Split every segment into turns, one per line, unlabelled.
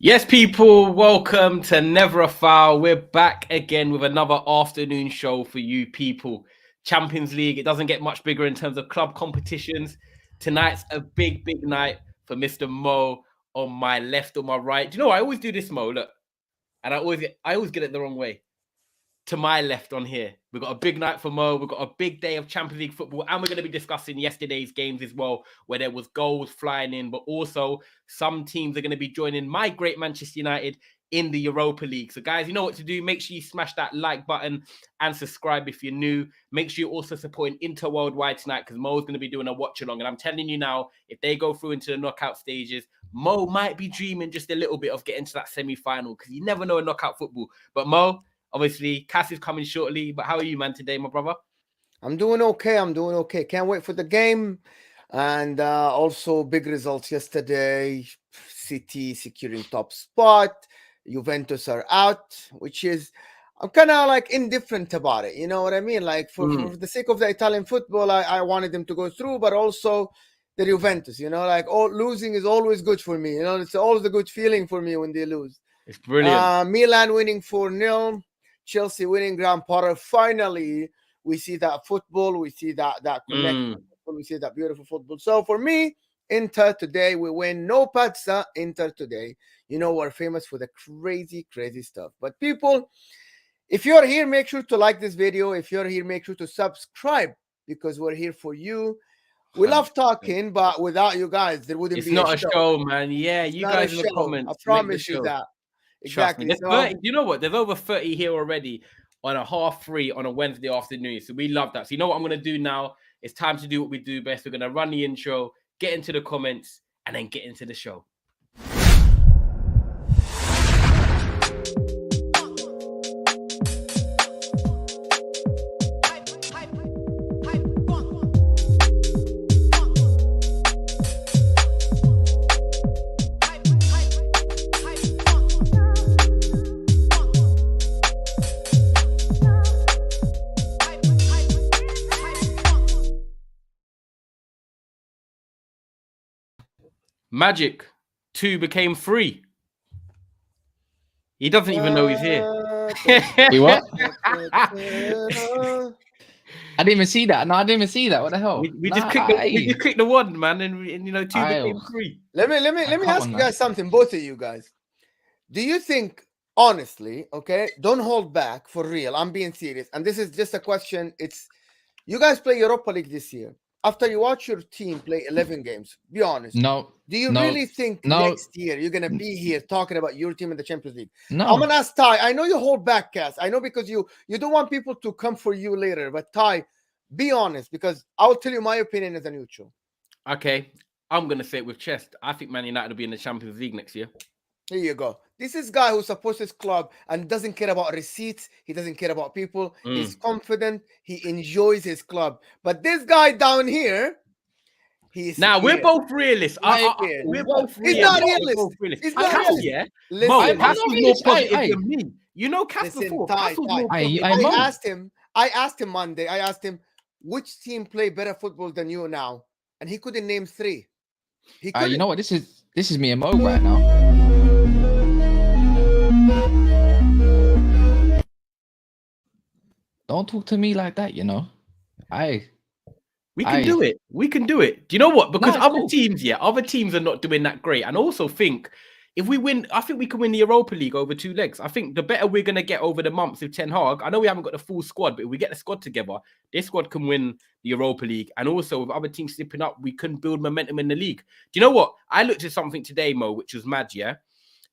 Yes, people, welcome to Never a Foul. We're back again with another afternoon show for you people. Champions League, it doesn't get much bigger in terms of club competitions. Tonight's a big night for Mr. Mo on my left or my right. Do you know what? I always do this, Mo, look. And I always get it the wrong way. To my left on here, we've got a big night for Mo. We've got a big day of Champions League football, and we're going to be discussing yesterday's games as well, where there was goals flying in, but also some teams are going to be joining my great Manchester United in the Europa League. So, guys, you know what to do. Make sure you smash that like button and subscribe if you're new. Make sure you're also supporting Inter Worldwide tonight because Mo's going to be doing a watch along. And I'm telling you now, if they go through into the knockout stages, Mo might be dreaming just a little bit of getting to that semi-final because you never know in knockout football. But Mo, obviously, Kas is coming shortly, but how are you, man, today, my brother?
I'm doing okay. Can't wait for the game. And also big results yesterday. City securing top spot. Juventus are out, which is, I'm kind of like indifferent about it. You know what I mean? Like for the sake of the Italian football, I wanted them to go through, but also the Juventus, you know, like losing is always good for me. You know, it's always a good feeling for me when they lose.
It's brilliant.
Milan winning 4-0. Chelsea winning Grand Potter. Finally, we see that football. We see that connection. We see that beautiful football. So for me, Inter today, we win. No pazza, Inter today. You know, we're famous for the crazy stuff. But people, if you're here, make sure to like this video. If you're here, make sure to subscribe because we're here for you. We love talking, but without you guys, there wouldn't be a show.
It's not a show, man. Yeah, you guys in the comments.
I promise you that. Exactly.
There's 30, you know what? There's over 30 here already on a 3:30 on a Wednesday afternoon. So we love that. So you know what I'm going to do now? It's time to do what we do best. We're going to run the intro, get into the comments, and then get into the show. Magic 2 became 3. He doesn't even know he's here.
He what? I didn't even see that. No, I didn't even see that. What the hell?
We just clicked the one, man, and you know 2 became 3.
Let me ask you guys something, both of you guys. Do you think, honestly, okay, don't hold back, for real, I'm being serious, and this is just a question. It's you guys play Europa League this year. After you watch your team play 11 games, be honest.
No.
Do you really think next year you're going to be here talking about your team in the Champions League?
No.
I'm going to ask Ty. I know you hold back, Kas. I know because you don't want people to come for you later. But Ty, be honest, because I'll tell you my opinion as a neutral.
Okay. I'm going to say it with chest. I think Man United will be in the Champions League next year.
Here you go. This is a guy who supports his club and doesn't care about receipts. He doesn't care about people. He's confident. He enjoys his club. But this guy down here, he's
we're both realists. We're both realists.
He's not realist. He's not realist.
Yeah.
Listen,
Kas was more positive than me. You know Kas before.
Ty. I asked him Monday. I asked him, which team play better football than you now? And he couldn't name 3. He couldn't.
You know what? This is me and Mo right now. Don't talk to me like that, you know.
We can do it. We can do it. Do you know what? Because other teams are not doing that great. And I also think if we win, I think we can win the Europa League over 2 legs. I think the better we're going to get over the months with Ten Hag. I know we haven't got the full squad, but if we get the squad together, this squad can win the Europa League. And also with other teams slipping up, we can build momentum in the league. Do you know what? I looked at something today, Mo, which was mad, yeah?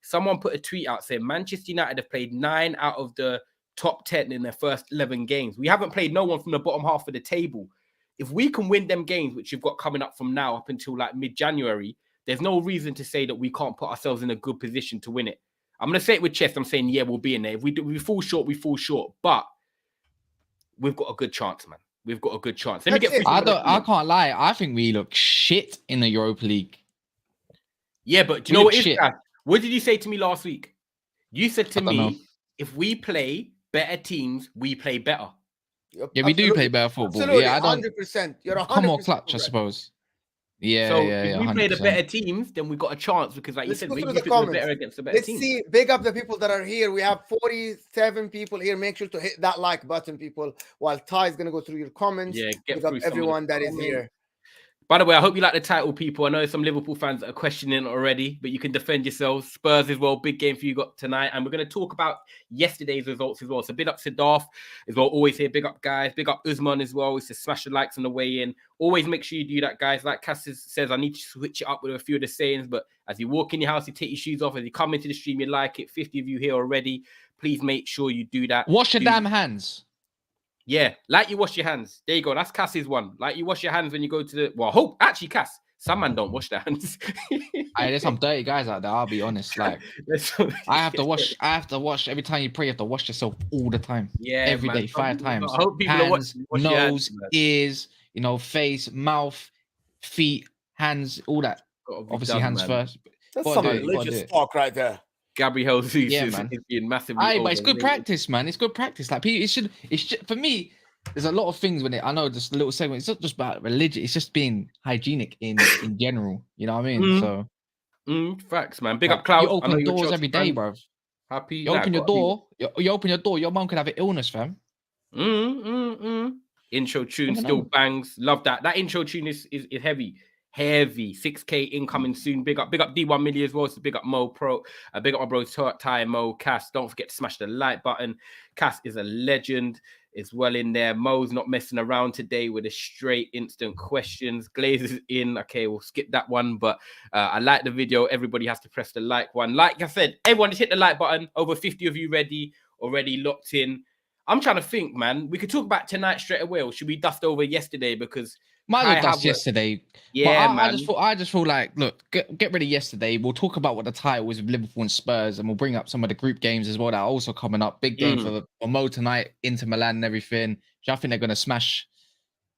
Someone put a tweet out saying Manchester United have played 9 out of the top 10 in their first 11 games. We haven't played no one from the bottom half of the table. If we can win them games, which you've got coming up from now up until like mid-January, there's no reason to say that we can't put ourselves in a good position to win it. I'm going to say it with chest. I'm saying, yeah, we'll be in there. If we fall short, we fall short. But we've got a good chance, man. We've got a good chance. Let me get.
I can't lie. I think we look shit in the Europa League.
Yeah, but do you know what it is? What did you say to me last week? You said to me, if we play better teams, we play better.
Yeah, we do play better football.
Absolutely,
yeah,
100%. You're 100%.
Come on, clutch, I suppose. Yeah,
So
yeah,
if
yeah,
we play the
100%.
better teams, then we got a chance because, like
Let's
you said,
go
we
through
think
the
we're
comments.
better against the better
Let's
team.
see. Big up the people that are here. We have 47 people here. Make sure to hit that like button, people. While Ty is gonna go through your comments.
Yeah, get
Big up
through some of the
everyone that is
comments.
here.
By the way, I hope you like the title, people. I know some Liverpool fans that are questioning it already, but you can defend yourselves. Spurs as well, big game for you got tonight. And we're going to talk about yesterday's results as well. So big up to Darth as well. Always here. Big up, guys. Big up Usman as well. It's to smash the likes on the way in. Always make sure you do that, guys. Like Kas says, I need to switch it up with a few of the sayings. But as you walk in your house, you take your shoes off. As you come into the stream, you like it. 50 of you here already. Please make sure you do that.
Wash your damn hands.
Yeah, like you wash your hands. There you go. That's Cass's one. Like you wash your hands when you go to the. Well, hope actually, Cass. Some man don't wash their hands.
There's some dirty guys out there. I'll be honest. Like I have to wash. I have to wash every time you pray. You have to wash yourself all the time.
Yeah,
every
man.
day, 5 times.
I hope people
hands,
are watching your
nose,
hands,
ears. You know, face, mouth, feet, hands, all that. Obviously, hands first.
That's some religious talk right there.
Gabriel Jesus
Yeah,
is
man.
being massively.
Aye, but it's good practice, man. It's good practice. Like it should. It's just, for me. There's a lot of things when I know just a little segment. It's not just about religion. It's just being hygienic in general. You know what I mean? So
facts, man. Big up, Cloud.
You open doors every day, bro.
Happy.
You open your door. You open your door. Your mom could have an illness, fam.
Intro tune still bangs. Love that. That intro tune is heavy. Heavy. 6K incoming soon. Big up D1 Millie as well. So big up Mo Pro. Big up my bro Ty, Mo, Kas. Don't forget to smash the like button. Kas is a legend. Is well in there. Mo's not messing around today with the straight instant questions. Glaze is in. Okay, we'll skip that one. But I like the video. Everybody has to press the like one. Like I said, everyone just hit the like button. Over 50 of you already locked in. I'm trying to think, man. We could talk about tonight straight away, or should we dust over yesterday? Because
might as well dust yesterday.
Yeah,
but
man.
I just feel like, look, get rid of yesterday. We'll talk about what the title is with Liverpool and Spurs, and we'll bring up some of the group games as well that are also coming up. Big game for Mo tonight, Inter Milan and everything. Which I think they're going to smash.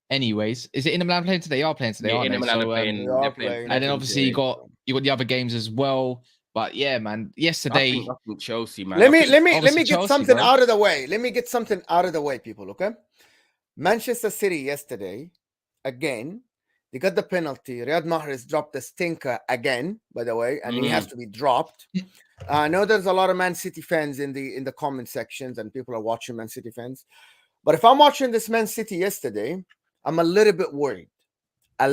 Anyways, is it Inter Milan playing today? They are playing today,
yeah,
aren't
Inter
they?
Milan
So,
they're playing.
And then obviously you got the other games as well. But yeah, man, yesterday.
I think Chelsea, man.
Let me get
Chelsea,
something
bro.
out of the way. Let me get something out of the way, people. Okay, Manchester City yesterday, again, they got the penalty. Riyad Mahrez dropped the stinker again, by the way, and he has to be dropped. I know there's a lot of Man City fans in the comment sections, and people are watching Man City fans. But if I'm watching this Man City yesterday, I'm a little bit worried. I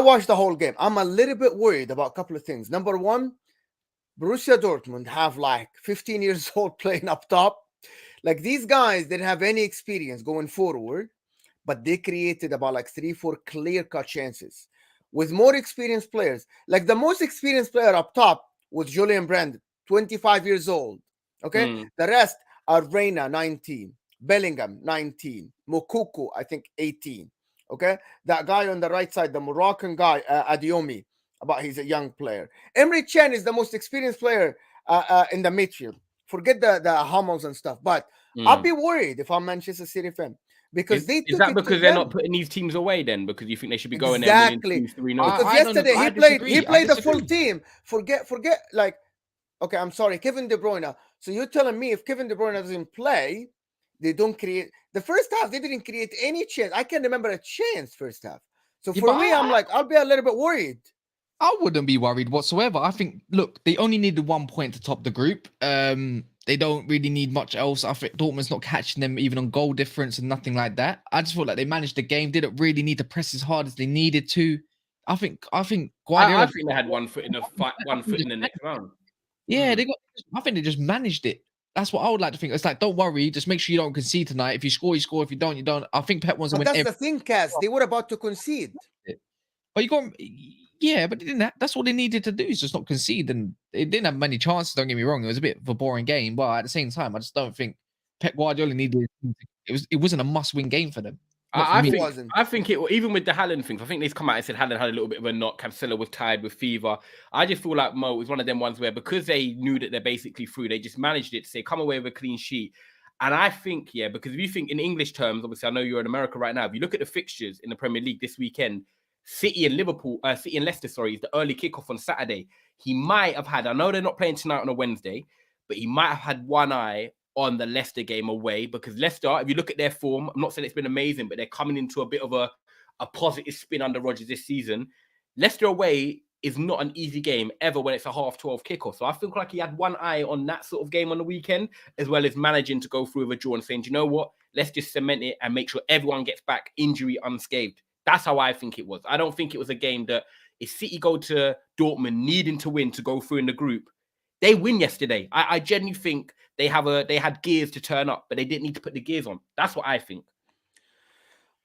watched the whole game. I'm a little bit worried about a couple of things. Number one, Borussia Dortmund have like 15 years old playing up top. Like these guys didn't have any experience going forward, but they created about like 3-4 clear-cut chances with more experienced players. Like the most experienced player up top was Julian Brand, 25 years old. Okay, the rest are Reina, 19, Bellingham, 19, Moukoko, I think 18. Okay, that guy on the right side, the Moroccan guy, Adiomi, he's a young player. Emre Can is the most experienced player in the midfield. Forget the Hummels and stuff, but I'll be worried if I'm Manchester City fan because
is that because they're not putting these teams away then? Because you think they should be going
exactly.
there winning 2-3-0?
Because yesterday he played the full team. Forget like, okay, I'm sorry, Kevin De Bruyne. So you're telling me if Kevin De Bruyne doesn't play, they don't create the first half. They didn't create any chance. I can't remember a chance first half. So for me, I'm like, I'll be a little bit worried.
I wouldn't be worried whatsoever. I think, look, they only needed 1 point to top the group. They don't really need much else. I think Dortmund's not catching them even on goal difference and nothing like that. I just felt like they managed the game. Didn't really need to press as hard as they needed to. I think Guardiola.
I think they had 1 foot in the fight, 1 foot in the next round.
Yeah, I think they just managed it. That's what I would like to think. It's like, don't worry, just make sure you don't concede tonight. If you score, you score. If you don't, you don't. I think Pep wants to win.
That's the thing, Kas. They were about to concede.
But but they didn't. That's all they needed to do is just not concede, and they didn't have many chances. Don't get me wrong; it was a bit of a boring game, but at the same time, I just don't think Pep Guardiola needed. It wasn't a must-win game for them.
I think it even with the Haaland things. I think they've come out and said Haaland had a little bit of a knock. Cancelo was tired with fever. I just feel like Mo was one of them ones where because they knew that they're basically through, they just managed it to say come away with a clean sheet. And I think because if you think in English terms, obviously I know you're in America right now. If you look at the fixtures in the Premier League this weekend. City and Leicester, is the early kickoff on Saturday. He might have had, I know they're not playing tonight on a Wednesday, but he might have had one eye on the Leicester game away because Leicester, if you look at their form, I'm not saying it's been amazing, but they're coming into a bit of a a positive spin under Rodgers this season. Leicester away is not an easy game ever when it's a 12:30 kickoff. So I feel like he had one eye on that sort of game on the weekend, as well as managing to go through with a draw and saying, you know what, let's just cement it and make sure everyone gets back injury unscathed. That's how I think it was. I don't think it was a game that if City go to Dortmund needing to win to go through in the group, they win yesterday. I genuinely think they had gears to turn up, but they didn't need to put the gears on. That's what I think.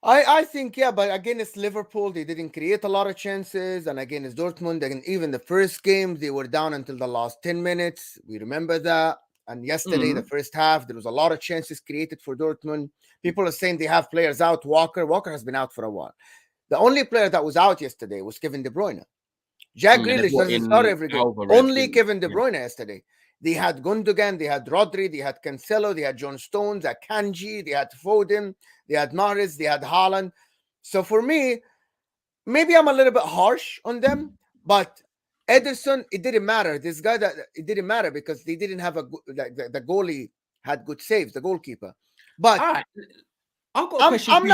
I think, yeah, but again, it's Liverpool. They didn't create a lot of chances. And again, it's Dortmund. And even the first game, they were down until the last 10 minutes. We remember that. And yesterday, the first half, there was a lot of chances created for Dortmund. People are saying they have players out. Walker has been out for a while. The only player that was out yesterday was Kevin De Bruyne. Jack Grealish doesn't start every game. Only Kevin De Bruyne yesterday. They had Gundogan, they had Rodri, they had Cancelo, they had John Stones, they had Kanji, they had Foden, they had Mahrez, they had Haaland. So for me, maybe I'm a little bit harsh on them, but Ederson, it didn't matter. This guy, it didn't matter because they didn't have the goalie had good saves, the goalkeeper. But
right. I've got a question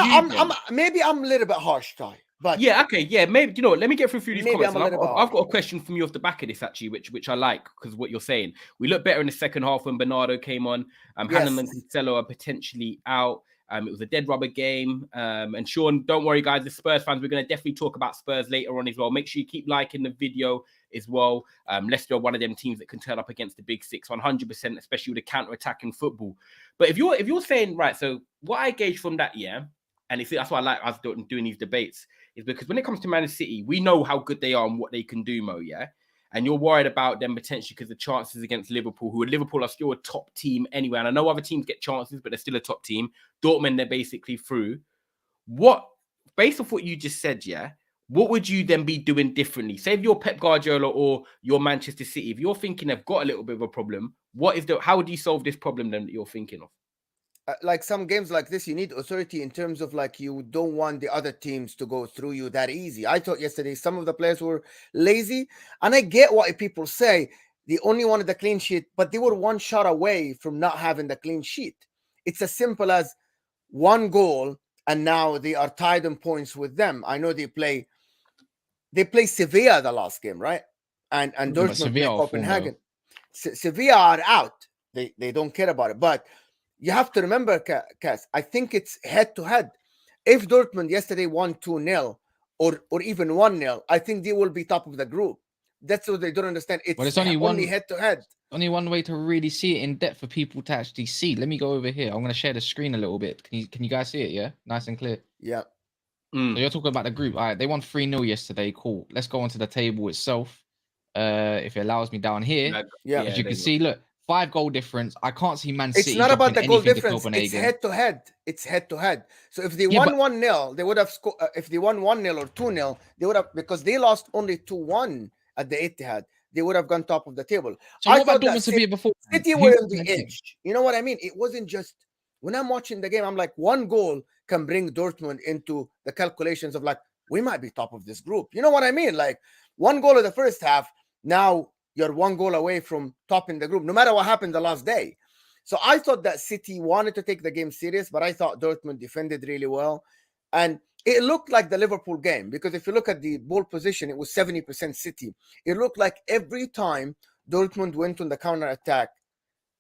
maybe I'm a little bit harsh, Ty. But
yeah, okay, yeah, maybe let me get through these comments. I've got a question from you off the back of this actually, which I like because what you're saying. We looked better in the second half when Bernardo came on. Haaland and Cancelo are potentially out. It was a dead rubber game. And Sean, don't worry, guys, the Spurs fans, we're going to definitely talk about Spurs later on as well. Make sure you keep liking the video as well. Leicester are one of them teams that can turn up against the big six 100%, especially with the counter-attacking football. But if you're saying, right, so what I gauge from that, yeah, and that's why I like us doing these debates, is because when it comes to Man City, we know how good they are and what they can do, Mo, yeah? And you're worried about them potentially because the chances against Liverpool, Liverpool are still a top team anyway. And I know other teams get chances, but they're still a top team. Dortmund, they're basically through. Based off what you just said, yeah, what would you then be doing differently? Say if you're Pep Guardiola or you're Manchester City, if you're thinking they've got a little bit of a problem, how would you solve this problem then that you're thinking of?
Like some games like this, you need authority in terms of like you don't want the other teams to go through you that easy. I thought yesterday some of the players were lazy, and I get what people say. They only wanted the clean sheet, but they were one shot away from not having the clean sheet. It's as simple as one goal, and now they are tied in points with them. I know they play Sevilla the last game, right? And Dortmund play Copenhagen. Sevilla are out. They don't care about it, but you have to remember, Kas, I think it's head-to-head. If Dortmund yesterday won 2-0 or even 1-0, I think they will be top of the group. That's what they don't understand. It's only head-to-head.
Only one way to really see it in depth for people to actually see. Let me go over here. I'm going to share the screen a little bit. Can you guys see it, yeah? Nice and clear.
Yeah.
So you're talking about the group. All right, they won 3-0 yesterday. Cool. Let's go onto the table itself. If it allows me down here.
Yeah.
As you can see, look. 5-goal difference. I can't see Man City.
It's not about the goal difference. It's head-to-head. It's head-to-head. So if they won 1-0, they would have scored. If they won 1-0 or 2-0, they would have, because they lost only 2-1 at the Etihad. They would have gone top of the table.
So what about Dortmund Sevilla before?
City were on the edge. You know what I mean? It wasn't just when I'm watching the game. I'm like, one goal can bring Dortmund into the calculations of like we might be top of this group. You know what I mean? Like one goal in the first half. Now you're one goal away from topping the group, no matter what happened the last day. So I thought that City wanted to take the game serious, but I thought Dortmund defended really well. And it looked like the Liverpool game, because if you look at the ball position, it was 70% City. It looked like every time Dortmund went on the counter-attack,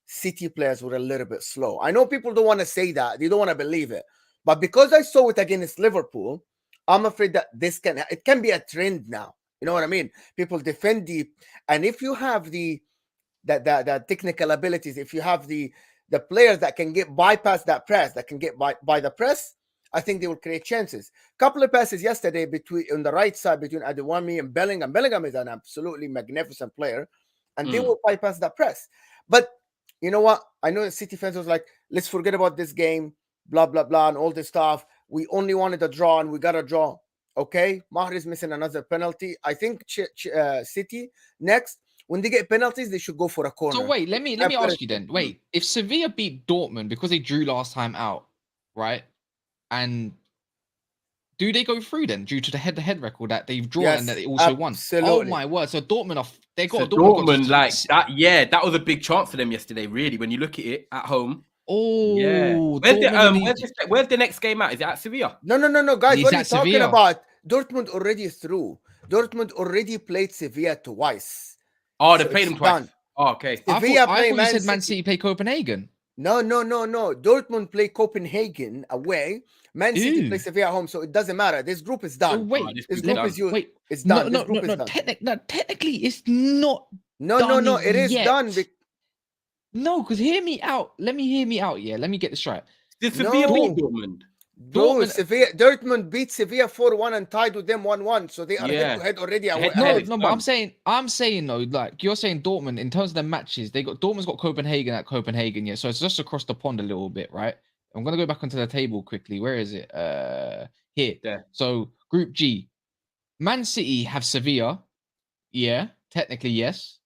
City players were a little bit slow. I know people don't want to say that. They don't want to believe it. But because I saw it against Liverpool, I'm afraid that it can be a trend now. You know what I mean? People defend deep, and if you have the technical abilities, if you have the players that can bypass that press, that can get by the press, I think they will create chances. Couple of passes yesterday on the right side between Adewami and Bellingham. Bellingham is an absolutely magnificent player, and they will bypass that press. But you know what? I know the City fans was like, let's forget about this game, blah blah blah, and all this stuff. We only wanted a draw, and we got a draw. Okay, Mahrez is missing another penalty. I think City next, when they get penalties, they should go for a corner.
So wait, let me ask you then. Wait, if Sevilla beat Dortmund because they drew last time out, right? And do they go through then due to the head-to-head record that they've drawn and that they also won? Oh my word! So Dortmund
Dortmund like that. Yeah, that was a big chance for them yesterday. Really, when you look at it at home. Yeah.
Oh, Dortmund
Where's the next game at? Is it at Sevilla?
No, guys.
He's
What are you
at
talking
Sevilla.
about? Dortmund already through. Dortmund already played Sevilla twice.
Oh, they
So
played
it's
them twice.
done.
Oh, okay.
Sevilla
I
play
thought you
Man
said Man
City.
City play Copenhagen.
No. Dortmund play Copenhagen away. Man City play
Ooh.
Sevilla at home. So it doesn't matter. This group is done.
So wait,
This group
done.
is you.
Wait,
It's done.
No,
This group is done.
Technically, it's not.
No. It is
yet.
done.
No, because hear me out. Let me hear me out. Yeah, let me get this right.
Did Sevilla
No.
beat Dortmund?
Dortmund beat Sevilla 4-1 and tied with them 1-1. So they are
Yeah.
head to head already.
Head-to-head.
No, but I'm saying though, like you're saying Dortmund in terms of the matches, Dortmund's got Copenhagen at Copenhagen, yeah. So it's just across the pond a little bit, right? I'm gonna go back onto the table quickly. Where is it? Here.
There.
So Group G, Man City have Sevilla. Yeah, technically yes.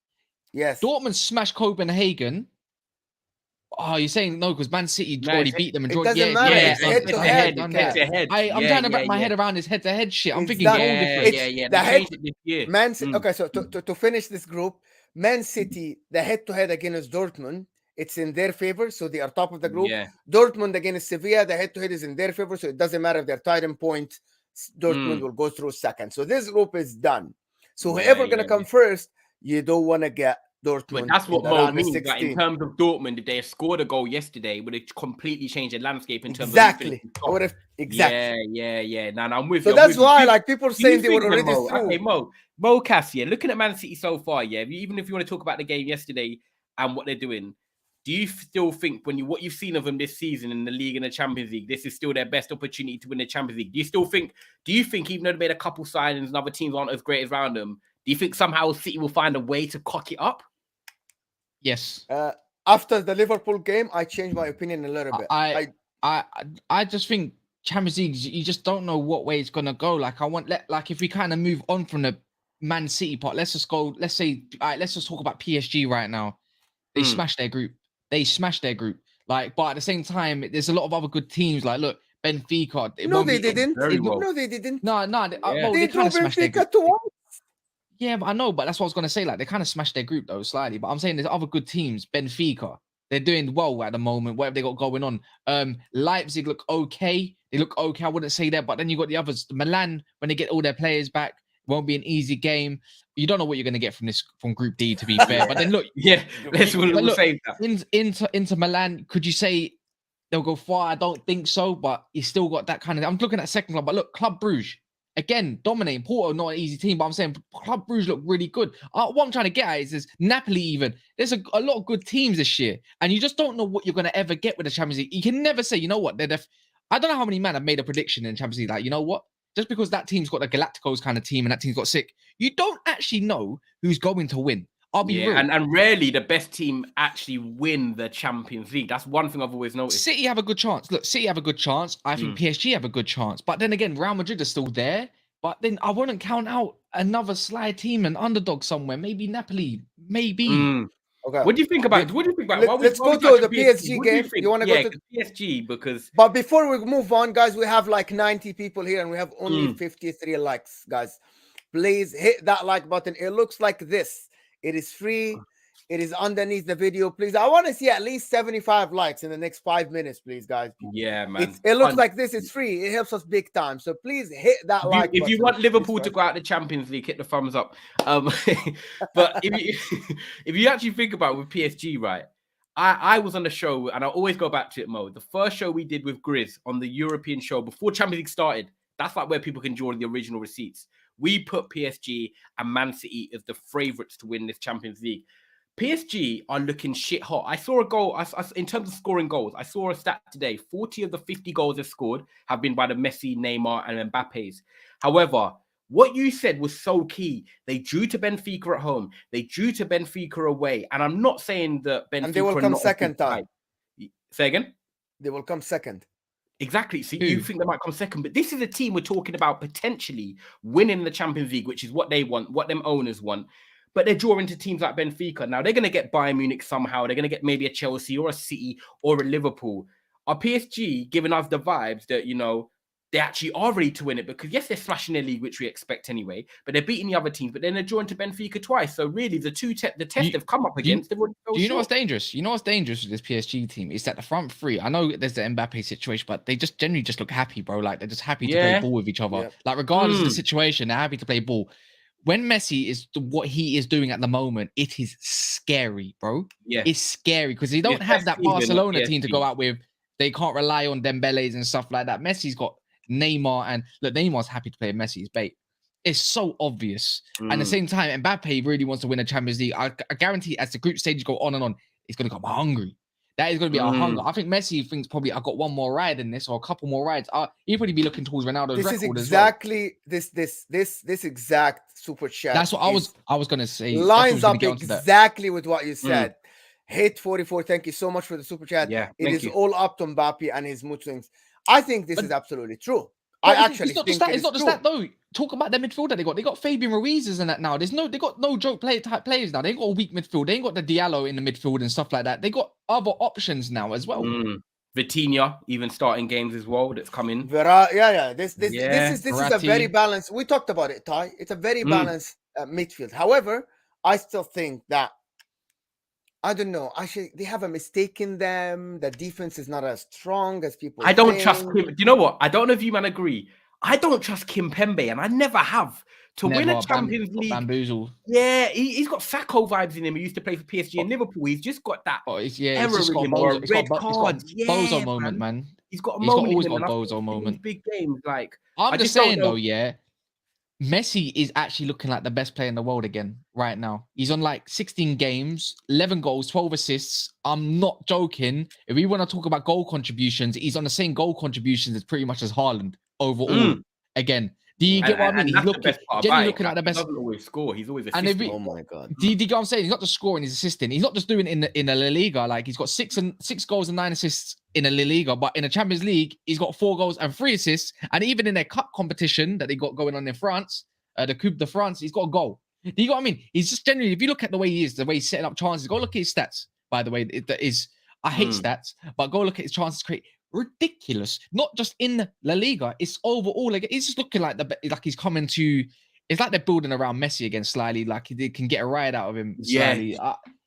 Yes.
Dortmund smashed Copenhagen. Oh, you're saying no because Man City already beat them and
it
draw.
doesn't
Yeah,
matter.
yeah,
It's head-to-head.
Head-to-head.
I'm trying to wrap my head around this head-to-head shit. I'm
It's
thinking
done.
goal difference.
Yeah.
The
They changed it this year.
Man City. Okay, so to finish this group, Man City, the head-to-head against Dortmund, it's in their favor, so they are top of the group.
Yeah.
Dortmund against Sevilla, the head-to-head is in their favor, so it doesn't matter if they're tied in points. Dortmund will go through second. So this group is done. So whoever gonna come first, you don't want to get Dortmund.
But that's what
in
Mo
round of
means.
16.
Like in terms of Dortmund, if they had scored a goal yesterday, would have completely changed the landscape in terms
Exactly.
of
Exactly.
Yeah. Now I'm with
So
you.
that's why, like, people saying they were
think,
already
Mo,
through.
Okay, Mo Cassia, looking at Man City so far, yeah. Even if you want to talk about the game yesterday and what they're doing, do you still think what you've seen of them this season in the league and the Champions League, this is still their best opportunity to win the Champions League? Do you think even though they made a couple signings and other teams aren't as great as around them, do you think somehow City will find a way to cock it up?
Yes.
After the Liverpool game, I changed my opinion a little bit.
I just think Champions League, you just don't know what way it's gonna go. Like if we kind of move on from the Man City part, let's just go. Let's just talk about PSG right now. They smashed their group. Like, but at the same time, there's a lot of other good teams. Like, look, Benfica.
No, they didn't.
Well.
No, they didn't.
No,
They
kind of smashed their
Benfica
group.
twice.
Yeah, but I know, but that's what I was gonna say. Like, they kind of smashed their group though slightly. But I'm saying there's other good teams. Benfica, they're doing well at the moment. Whatever they got going on. Leipzig look okay. They look okay. I wouldn't say that, but then you got the others. Milan, when they get all their players back, won't be an easy game. You don't know what you're gonna get from Group D, to be fair. But then look,
we'll save that.
Into Milan, could you say they'll go far? I don't think so, but you still got that kind of. I'm looking at second club, but look, Club Bruges. Again, dominating. Porto, not an easy team, but I'm saying Club Brugge look really good. What I'm trying to get at is Napoli even. There's a lot of good teams this year, and you just don't know what you're going to ever get with the Champions League. You can never say, you know what, I don't know how many men have made a prediction in Champions League. Like, you know what? Just because that team's got the Galacticos kind of team and that team's got sick, you don't actually know who's going to win. I'll be real.
And rarely the best team actually win the Champions League. That's one thing I've always noticed.
City have a good chance. Look, City have a good chance. I think PSG have a good chance. But then again, Real Madrid are still there. But then I wouldn't count out another slide team, an underdog somewhere. Maybe Napoli. Maybe.
Okay.
What do you think about?
Let's go to the PSG game. You want to go to
PSG because?
But before we move on, guys, we have like 90 people here and we have only 53 likes, guys. Please hit that like button. It looks like this. It is free. It is underneath the video. Please, I want to see at least 75 likes in the next 5 minutes, please, guys.
Yeah, man.
It looks like this. It's free. It helps us big time. So please hit that like button.
If you want Liverpool to go out the Champions League, hit the thumbs up. But if you actually think about it with PSG, right? I was on the show, and I always go back to it, Mo. The first show we did with Grizz on the European show before Champions League started, that's like where people can draw the original receipts. We put PSG and Man City as the favourites to win this Champions League. PSG are looking shit hot. I saw a goal, in terms of scoring goals, I saw a stat today. 40 of the 50 goals they've scored have been by the Messi, Neymar, and Mbappe's. However, what you said was so key. They drew to Benfica at home. They drew to Benfica away. And I'm not saying that Benfica...
And they will come second time.
Say again?
They will come second.
Exactly. So you think they might come second. But this is a team we're talking about potentially winning the Champions League, which is what they want, what them owners want. But they're drawing to teams like Benfica. Now, they're going to get Bayern Munich somehow. They're going to get maybe a Chelsea or a City or a Liverpool. Are PSG giving us the vibes that, you know, they actually are ready to win it, because yes, they're slashing their league, which we expect anyway, but they're beating the other teams, but then they're drawing to Benfica twice. So really, the test they've come up against, they've already fell
do you know
short.
what's dangerous? You know what's dangerous with this PSG team is that the front three. I know there's the Mbappe situation, but they just generally just look happy, bro. Like they're just happy to play ball with each other.
Yeah.
Like regardless of the situation, they're happy to play ball. When Messi is what he is doing at the moment, it is scary, bro.
Yeah,
it's scary because they don't have that Barcelona team to go out with. They can't rely on Dembele's and stuff like that. Messi's got Neymar, and look, Neymar's happy to play Messi's bait. It's so obvious. At the same time, Mbappe really wants to win a Champions League. I guarantee as the group stages go on and on, it's going to come hungry. That is going to be a hunger. I think Messi thinks probably I got one more ride in this or a couple more rides. He'll probably be looking towards Ronaldo's
This
record
is
exactly
as well. This exact super chat.
That's what I was going to say.
Lines up exactly with what you said. Hit 44. Thank you so much for the super chat.
Yeah,
it is all up to Mbappe and his mood swings. I think this is absolutely true. I actually think
it's not just that though. Talk about the midfield that they got. They got Fabian Ruiz's and that now. They got no joke type players now. They ain't got a weak midfield. They ain't got the Diallo in the midfield and stuff like that. They got other options now as well.
Vitinha even starting games as well. That's coming.
This is a very balanced. We talked about it, Ty. It's a very balanced midfield. However, I still think that I don't know. Actually, they have a mistake in them. The defense is not as strong as people
I don't
think.
trust Kim. Do you know what? I don't know if you man agree. I don't trust Kimpembe, and I never have. To win a Champions League.
Bamboozle.
Yeah, he's got Sacco vibes in him. He used to play for PSG and Liverpool. He's just got that error in him or a red card.
He's got Bozo moment, man.
He's got a moment.
He's always got Bozo moment.
Big games, like
I'm just saying though, Messi is actually looking like the best player in the world again right now. He's on like 16 games, 11 goals, 12 assists. I'm not joking. If we want to talk about goal contributions, he's on the same goal contributions as pretty much as Haaland overall. Again, do you get what I mean? He's looking like the best.
He doesn't always score. He's always assisting.
Oh my god!
Do you get what I'm saying? He's not just scoring; he's assisting. He's not just doing it in the La Liga. Like he's got 6 goals and 9 assists in a La Liga, but in the Champions League, he's got 4 goals and 3 assists. And even in their cup competition that they got going on in France, the Coupe de France, he's got a goal. Do you get what I mean? He's just generally, if you look at the way he is, the way he's setting up chances, go look at his stats. By the way, I hate stats, but go look at his chances create. Ridiculous, not just in La Liga, it's overall. Like he's just looking like he's coming to. It's like they're building around Messi again slightly. Like they can get a ride out of him slightly.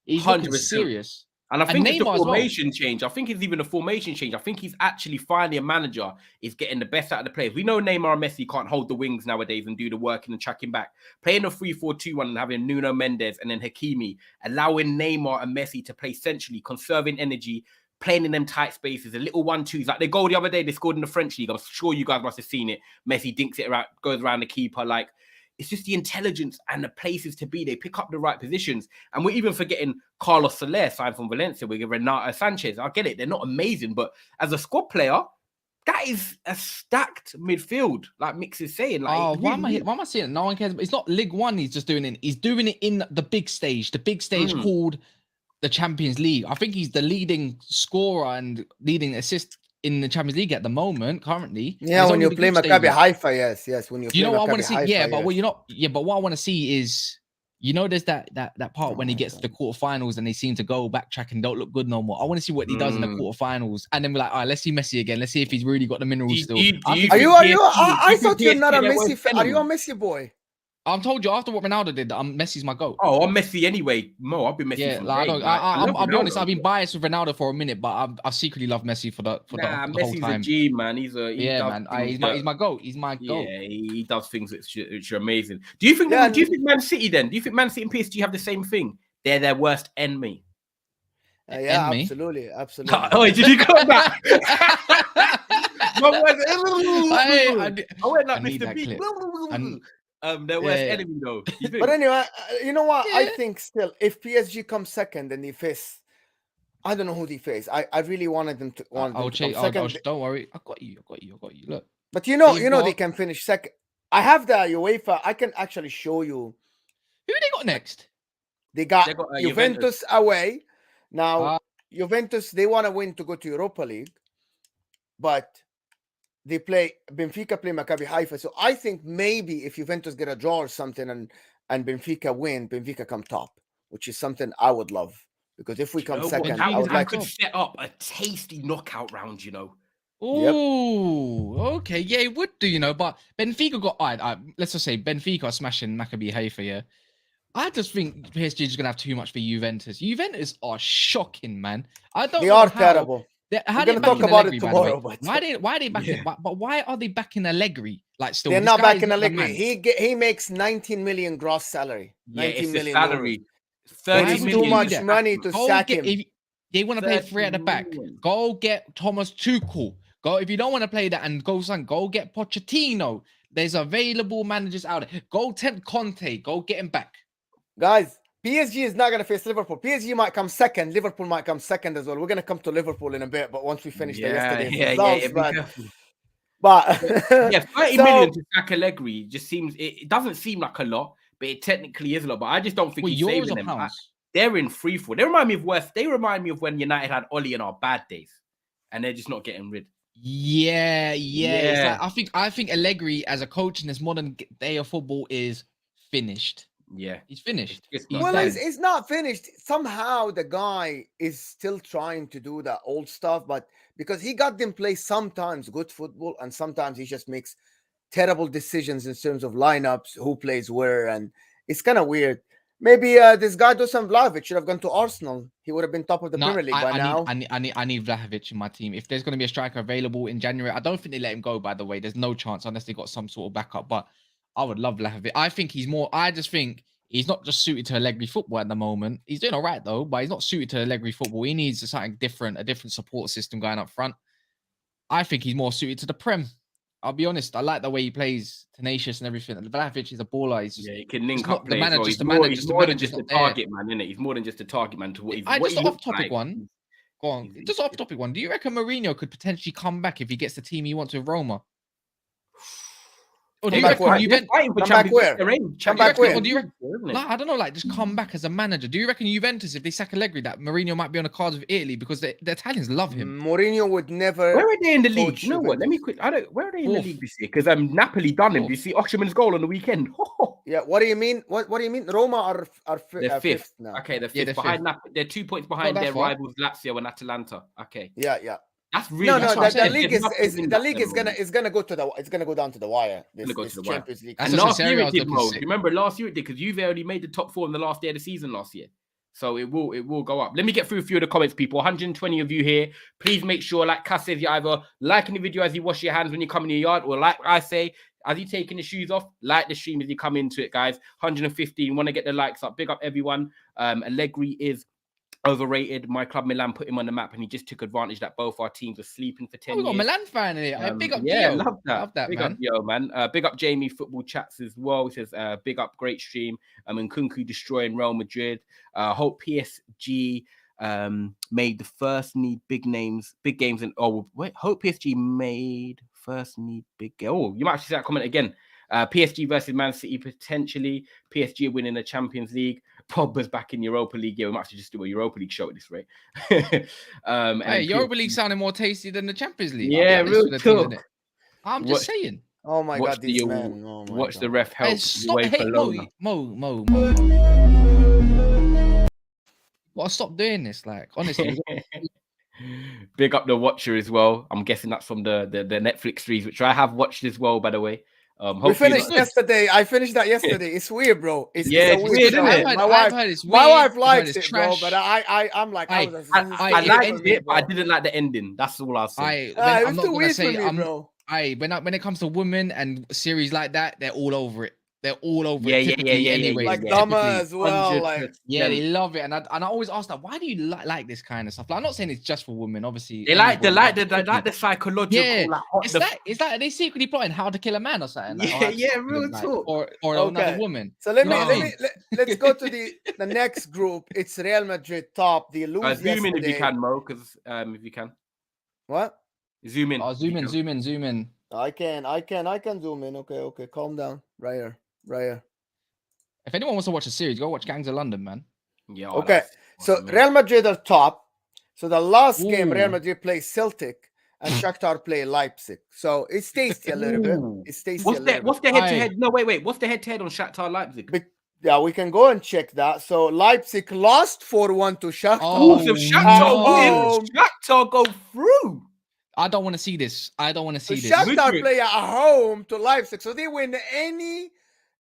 He's 100% looking serious.
And I think it's the formation change. I think it's even a formation change. I think he's actually finally a manager is getting the best out of the players. We know Neymar and Messi can't hold the wings nowadays and do the work and tracking back. Playing a 3-4-2-1 and having Nuno Mendes and then Hakimi, allowing Neymar and Messi to play centrally, conserving energy, playing in them tight spaces, a little 1-2s. Like they goal the other day, they scored in the French league. I'm sure you guys must have seen it. Messi dinks it around, goes around the keeper. Like it's just the intelligence and the places to be. They pick up the right positions. And we're even forgetting Carlos Soler signed from Valencia with Renato Sanchez. I get it. They're not amazing, but as a squad player, that is a stacked midfield, like Mix is saying. Like,
why am I saying it? No one cares. It's not League One he's just doing it. He's doing it in the big stage. The big stage called the Champions League. I think he's the leading scorer and leading assist in the Champions League at the moment, currently.
Yeah, when you play Maccabi Haifa, yes. When you play
what I want to see?
Haifa,
but what I want to see is, there's that part when he gets to the quarterfinals and they seem to go backtrack and don't look good no more. I want to see what he does in the quarterfinals, and then we're like, all right, let's see Messi again. Let's see if he's really got the minerals still.
I thought you're not a Messi fan. Are you a Messi boy?
I've told you after what Ronaldo did, Messi's my goat.
Oh, I'm Messi anyway. Mo, I've been Messi.
Yeah, I'll be honest. I've been biased with Ronaldo for a minute, but I secretly love Messi for the whole time.
Messi's a G, man. He's
my goat. He's my goat.
Yeah, he does things which are amazing. Do you think Man City then? Do you think Man City and PSG have the same thing? They're their worst enemy.
Yeah, absolutely.
Oh, did you go back? I went like Mr. Big. Their worst enemy though.
But anyway, you know what? I think still, if PSG comes second and they face, I don't know who they face. I really wanted them to.
Don't worry, I got you. Look,
but you know they can finish second. I have the UEFA. I can actually show you.
Who they got next?
They got Juventus away. Now Juventus, they want to win to go to Europa League, but they play Benfica, play Maccabi Haifa. So I think maybe if Juventus get a draw or something and Benfica win, Benfica come top, which is something I would love. Because if we come second, I would like
to set up a tasty knockout round,
Oh, okay. Yeah, it would do, but Benfica got, let's just say Benfica are smashing Maccabi Haifa, yeah. I just think PSG is going to have too much for Juventus. Juventus are shocking, man. I don't
They
know
are
how.
terrible.
How
We're
they
gonna
back
talk
in
about
Allegri,
it
by the way?
tomorrow. But
Why are they backing? But why are they backing Allegri? Like, still,
they're
this
not
guy
back
is
in
not the
Allegri.
man.
He makes 19 million gross salary.
Yeah,
19
it's the
million euros.
salary.
Why
30
It is
would
too
you do
million.
much
that?
money to
Go
sack
get
him.
if they want to play
30
three at the back.
million.
Go get Thomas Tuchel. Go if you don't want to play that and go get Pochettino. There's available managers out there. Go tempt Conte. Go get him back.
Guys, PSG is not going to face Liverpool. PSG might come second. Liverpool might come second as well. We're going to come to Liverpool in a bit, but once we finish the yesterday's results,
be careful.
but
Yeah, 30
so,
million to sack Allegri just seems, it doesn't seem like a lot, but it technically is a lot. But I just don't think
Wait,
he's
euros
saving
or
them.
pounds?
They're in free fall. They remind me of when United had Oli on our bad days, and they're just not getting rid.
Yeah. It's
Yeah.
like I think Allegri as a coach in this modern day of football is finished.
Yeah,
He's finished.
It's
He's
not
done.
it's not finished. Somehow the guy is still trying to do that old stuff, but because he got them play sometimes good football and sometimes he just makes terrible decisions in terms of lineups, who plays where, and it's kind of weird. Maybe this guy Dusan Vlahovic should have gone to Arsenal. He would have been top of the Premier League by now.
I need Vlahovic in my team. If there's going to be a striker available in January, I don't think they let him go. By the way, there's no chance unless they got some sort of backup. But I would love Vlahovic. I think he's more. I just think he's not just suited to Allegri football at the moment. He's doing all right though, but he's not suited to Allegri football. He needs something different, a different support system going up front. I think he's more suited to the Prem. I'll be honest. I like the way he plays, tenacious and everything. Vlahovic is a baller. He's just,
he can link
not
up
the
players.
manager.
Well.
Just the
He's
manager.
more than just a target man, isn't it? He's more than just a target man to what he's.
Just
an
off-topic one. Go on. Just off-topic one. Do you reckon Mourinho could potentially come back if he gets the team he wants with Roma? Or do you reckon
come back where? Come back where?
No, I don't know. Like, just come back as a manager. Do you reckon Juventus, if they sack Allegri, that Mourinho might be on the cards with Italy because the Italians love him?
Mourinho would never.
Where are they in the league? You know what? Let me quit. Where are they in the league this year? Because Napoli done him. Do you see Osimhen's goal on the weekend?
Yeah. What do you mean? What do you mean? Roma are
they're fifth
now.
Okay, they're fifth behind Napoli. They're 2 points behind their rivals Lazio and Atalanta. Okay.
Yeah.
That's really
no. The league is gonna go to down to the wire. This Champions League.
And last year it did, Mo. Remember last year it did because Juve only made the top 4 in the last day of the season last year. So it will go up. Let me get through a few of the comments, people. 120 of you here. Please make sure, like Kas says, you either liking the video as you wash your hands when you come in your yard, or like I say, as you taking the shoes off, like the stream as you come into it, guys. 115. Want to get the likes up. Big up everyone. Allegri is overrated. My club Milan put him on the map, and he just took advantage that both our teams were sleeping for 10 years.
We got Milan fan here. Big up,
yeah,
Gio.
love that,
big
man.
Up,
yo, man. Big up Jamie Football Chats as well. He says, big up, great stream. And Kunku destroying Real Madrid. Hope PSG made the first need big games, and hope PSG made first need big. Oh, you might actually see that comment again. PSG versus Man City potentially. PSG winning the Champions League. Pogba's back in Europa League. Yeah, we might have to just do a Europa League show at this rate.
hey, Europa League sounding more tasty than the Champions League.
Yeah, real talk.
I'm just saying.
Oh my God, these men.
Watch the ref help.
Mo. Well, stop doing this. Like, honestly.
Big up the watcher as well. I'm guessing that's from the Netflix series, which I have watched as well, by the way.
We finished yesterday. I finished that yesterday. It's weird, bro. It's
weird, isn't it?
My wife likes it, bro. But I'm like,
I liked it, but I didn't like the ending. That's all I'll say.
It was too weird for me, bro.
When it comes to women and series like that, they're all over it. They're all over it.
Anyway, like Dama as well. Like,
they love it. And I always ask that, why do you like this kind of stuff? Like, I'm not saying it's just for women, obviously.
They like the psychological.
Yeah, it's like they secretly plotting how to kill a man or something. Like,
real talk.
Or another woman.
So let's go to the next group. It's Real Madrid top. They lose
zoom in if you can, Mo, because if you can.
What?
Zoom in.
Oh, zoom in.
I can zoom in. Okay. Calm down. Right here.
If anyone wants to watch a series, go watch Gangs of London, man.
Yeah.
Okay. So Real Madrid are top. So the last game, Real Madrid plays Celtic and Shakhtar play Leipzig. So it's tasty a little bit. It's tasty.
What's the head-to-head? No, wait. What's the head-to-head on Shakhtar Leipzig?
Yeah, we can go and check that. So Leipzig lost 4-1 to Shakhtar.
Oh, so Shakhtar win. Shakhtar go through.
I don't want to see this. I don't want to
So
see this.
Shakhtar play at home to Leipzig, so they win any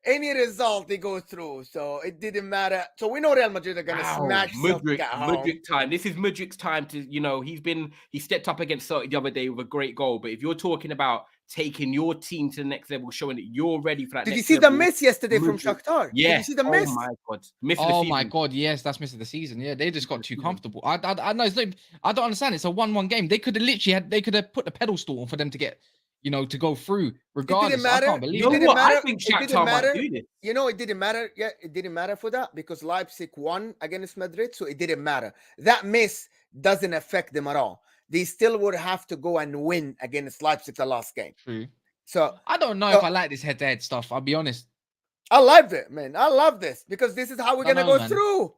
result they go through. So it didn't matter. So we know Real Madrid are going to smash Celtic at home.
Mudryk time. This is Mudryk's time to, he stepped up against Celtic the other day with a great goal. But if you're talking about taking your team to the next level, showing that you're ready for that.
Did you see the miss yesterday from Shakhtar?
Yeah.
Did you see the miss?
Oh my god.
My god, yes, that's miss of the season. Yeah, they just got too comfortable. I know. I don't understand. It's a 1-1 game. They could have put the pedestal on for them to get, to go through. Regardless,
it didn't matter.
I can't believe
you know
it.
what? I think Shakhtar might do this.
You know, it didn't matter. Yeah, it didn't matter for that because Leipzig won against Madrid, so it didn't matter. That miss doesn't affect them at all. They still would have to go and win against Leipzig the last game.
True.
So
I don't know if I like this head-to-head stuff. I'll be honest.
I love it, man. I love this because this is how we're gonna go through.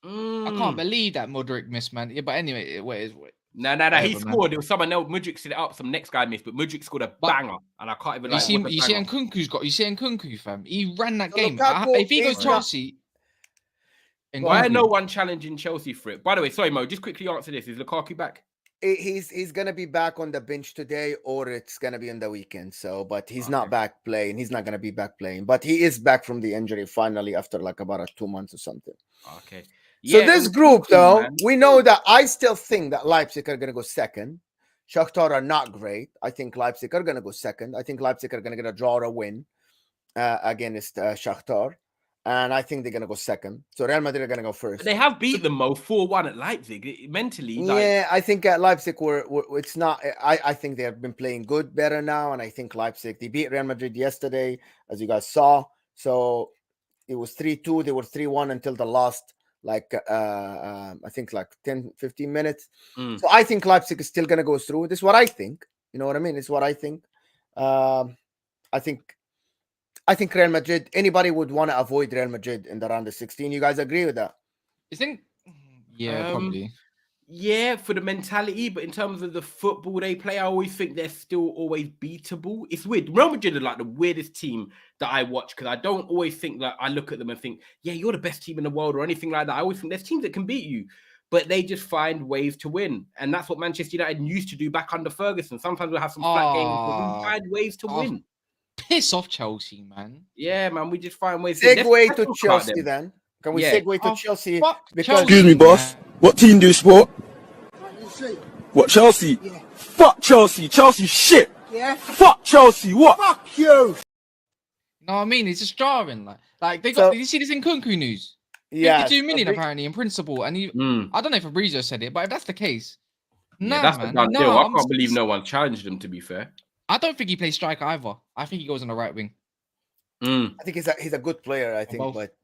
I can't believe that Mudryk missed, man. Yeah, but anyway, it is.
No. He scored. It was someone else. Mudryk set it up. Some next guy missed, but Mudryk scored a banger, and I can't even.
You see Nkunku's got. You see Nkunku, fam. He ran that game.
Lukaku
If he goes Chelsea,
why no one challenging Chelsea for it? By the way, sorry, Mo. Just quickly answer this: is Lukaku back?
He's gonna be back on the bench today, or it's gonna be on the weekend. So, but he's not back playing. He's not gonna be back playing, but he is back from the injury finally after like about 2 months or something.
Okay.
So this group, though, we know that I still think that Leipzig are gonna go second. Shakhtar are not great. I think Leipzig are gonna go second. I think Leipzig are gonna get a draw or a win against Shakhtar. And I think they're going to go second. So Real Madrid are going to go first.
But they have beat them, Mo, 4-1 at Leipzig. Mentally,
yeah, I think at Leipzig, it's not. I think they have been playing good, better now. And I think Leipzig, they beat Real Madrid yesterday, as you guys saw. So it was 3-2. They were 3-1 until the last, I think 10, 15 minutes. So I think Leipzig is still going to go through. This is what I think. You know what I mean? It's what I think. I think Real Madrid, anybody would want to avoid Real Madrid in the round of 16. You guys agree with that?
You think? Yeah, probably.
Yeah, for the mentality, but in terms of the football they play, I always think they're still always beatable. It's weird. Real Madrid are like the weirdest team that I watch because I don't always think that I look at them and think, yeah, you're the best team in the world or anything like that. I always think there's teams that can beat you, but they just find ways to win. And that's what Manchester United used to do back under Ferguson. Sometimes we'll have some flat games, but we find ways to win.
Piss off Chelsea, man.
Yeah, man, we just find ways.
Segue to Chelsea then. Can we segue to Chelsea?
Because
excuse me, boss. What team do you support? What, Chelsea? Yeah. Fuck Chelsea. Chelsea shit. Yeah. Fuck Chelsea. What? Fuck you.
No, I mean it's just jarring. Like they got. Did you see this in Nkunku news?
Yeah,
52 million apparently in principle, and I don't know if Fabrizio said it, but if that's the case,
that's man. I can't believe no one challenged him. To be fair.
I don't think he plays striker either. I think he goes on the right wing.
I think he's a good player. I think, but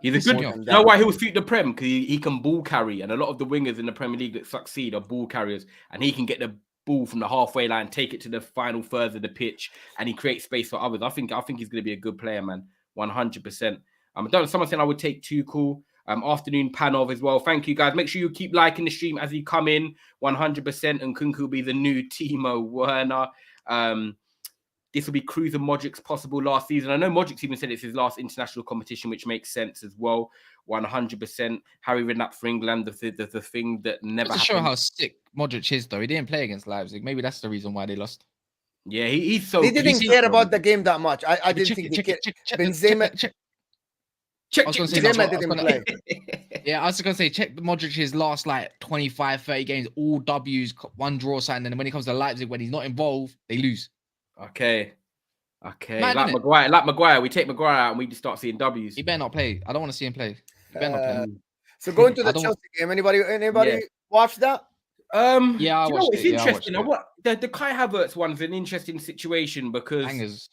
he's a good. You know why he'll suit the Prem? Because he can ball carry, and a lot of the wingers in the Premier League that succeed are ball carriers, and he can get the ball from the halfway line, take it to the final third of the pitch, and he creates space for others. I think he's going to be a good player, man. 100%. Someone saying I would take Tuchel. Afternoon Panov as well. Thank you guys. Make sure you keep liking the stream as you come in. 100%, and Nkunku will be the new Timo Werner. This will be Cruz and Modric's possible last season. I know Modric even said it's his last international competition, which makes sense as well. 100%. Harry Redknapp for England, the thing that never happened.
To show how sick Modric is, though. He didn't play against Leipzig. Maybe that's the reason why they lost.
Yeah, he's so...
They didn't care about the game that much. I didn't think they cared. Benzema... Benzema didn't play.
Yeah, I was going to say, check Modric's last 25, 30 games, all W's, one draw, and then when it comes to Leipzig, when he's not involved, they lose.
Okay.
Mad,
like Maguire, we take Maguire out and we just start seeing W's.
He better not play. I don't want to see him play. He better not play.
So going to the Chelsea game, anybody watch that?
Yeah, I watched it.
It's interesting. The Kai Havertz one's an interesting situation because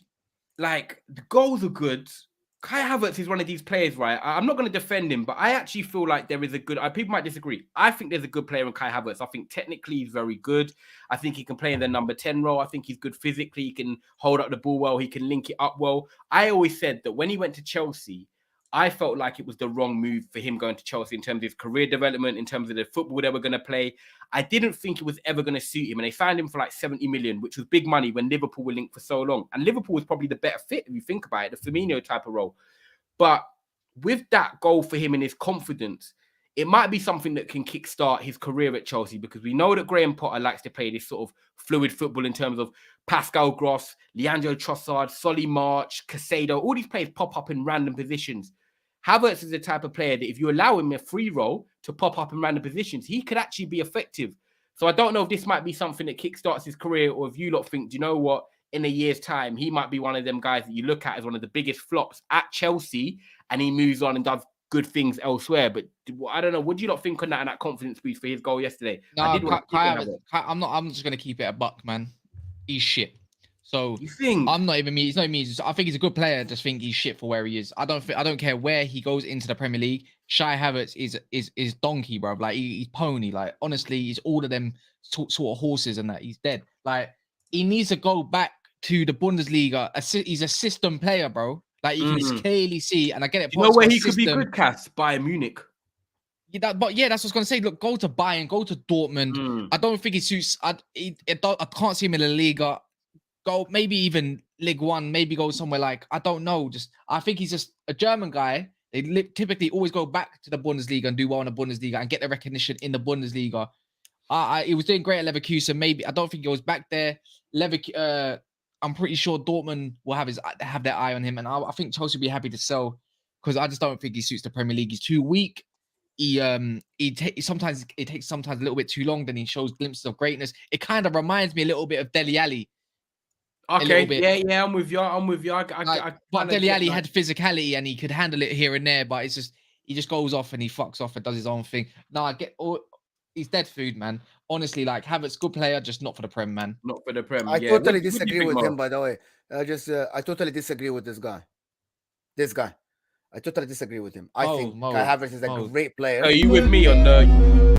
the goals are good. Kai Havertz is one of these players, right? I'm not going to defend him, but I actually feel like there is a good... people might disagree. I think there's a good player in Kai Havertz. I think technically he's very good. I think he can play in the number 10 role. I think he's good physically. He can hold up the ball well. He can link it up well. I always said that when he went to Chelsea, I felt like it was the wrong move for him going to Chelsea in terms of his career development, in terms of the football they were going to play. I didn't think it was ever going to suit him. And they signed him for 70 million, which was big money when Liverpool were linked for so long. And Liverpool was probably the better fit, if you think about it, the Firmino type of role. But with that goal for him and his confidence, it might be something that can kickstart his career at Chelsea, because we know that Graham Potter likes to play this sort of fluid football in terms of Pascal Gross, Leandro Trossard, Solly March, Casado. All these players pop up in random positions. Havertz is the type of player that if you allow him a free role to pop up in random positions, he could actually be effective. So I don't know if this might be something that kickstarts his career, or if you lot think, do you know what, in a year's time, he might be one of them guys that you look at as one of the biggest flops at Chelsea, and he moves on and does good things elsewhere. But I don't know. What do you not think on that and that confidence boost for his goal yesterday?
No, I'm just gonna keep it a buck, man. He's shit. So
you think
I'm not even me. It's not me. I think he's a good player. I just think he's shit for where he is. I don't care where he goes into the Premier League. Kai Havertz is donkey, bro. Like he's pony. Like honestly, he's all of them sort of horses and that. He's dead. Like he needs to go back to the Bundesliga. He's a system player, bro. Like you can clearly see, and I get it.
You know where he could be good, Kas? Bayern Munich.
Yeah, that's what I was gonna say. Look, go to Bayern, go to Dortmund. I don't think he suits. I can't see him in the Liga. Go maybe even Ligue 1. Maybe go somewhere like I don't know. I think he's just a German guy. They typically always go back to the Bundesliga and do well in the Bundesliga and get the recognition in the Bundesliga. He was doing great at Leverkusen. Maybe I don't think he goes back there. I'm pretty sure Dortmund will have their eye on him, and I think Chelsea will be happy to sell, because I just don't think he suits the Premier League. He's too weak. Sometimes it takes a little bit too long. Then he shows glimpses of greatness. It kind of reminds me a little bit of Dele Alli.
Okay, yeah, I'm with you.
But Dele Alli had physicality and he could handle it here and there, but it's just he just goes off and he fucks off and does his own thing. No, he's dead food, man. Honestly, like Havertz, good player, just not for the Prem, man.
Not for the Prem.
I totally disagree with him, by the way. I totally disagree with this guy. I totally disagree with him. I think Kai Havertz is a great player.
Are you with me on the?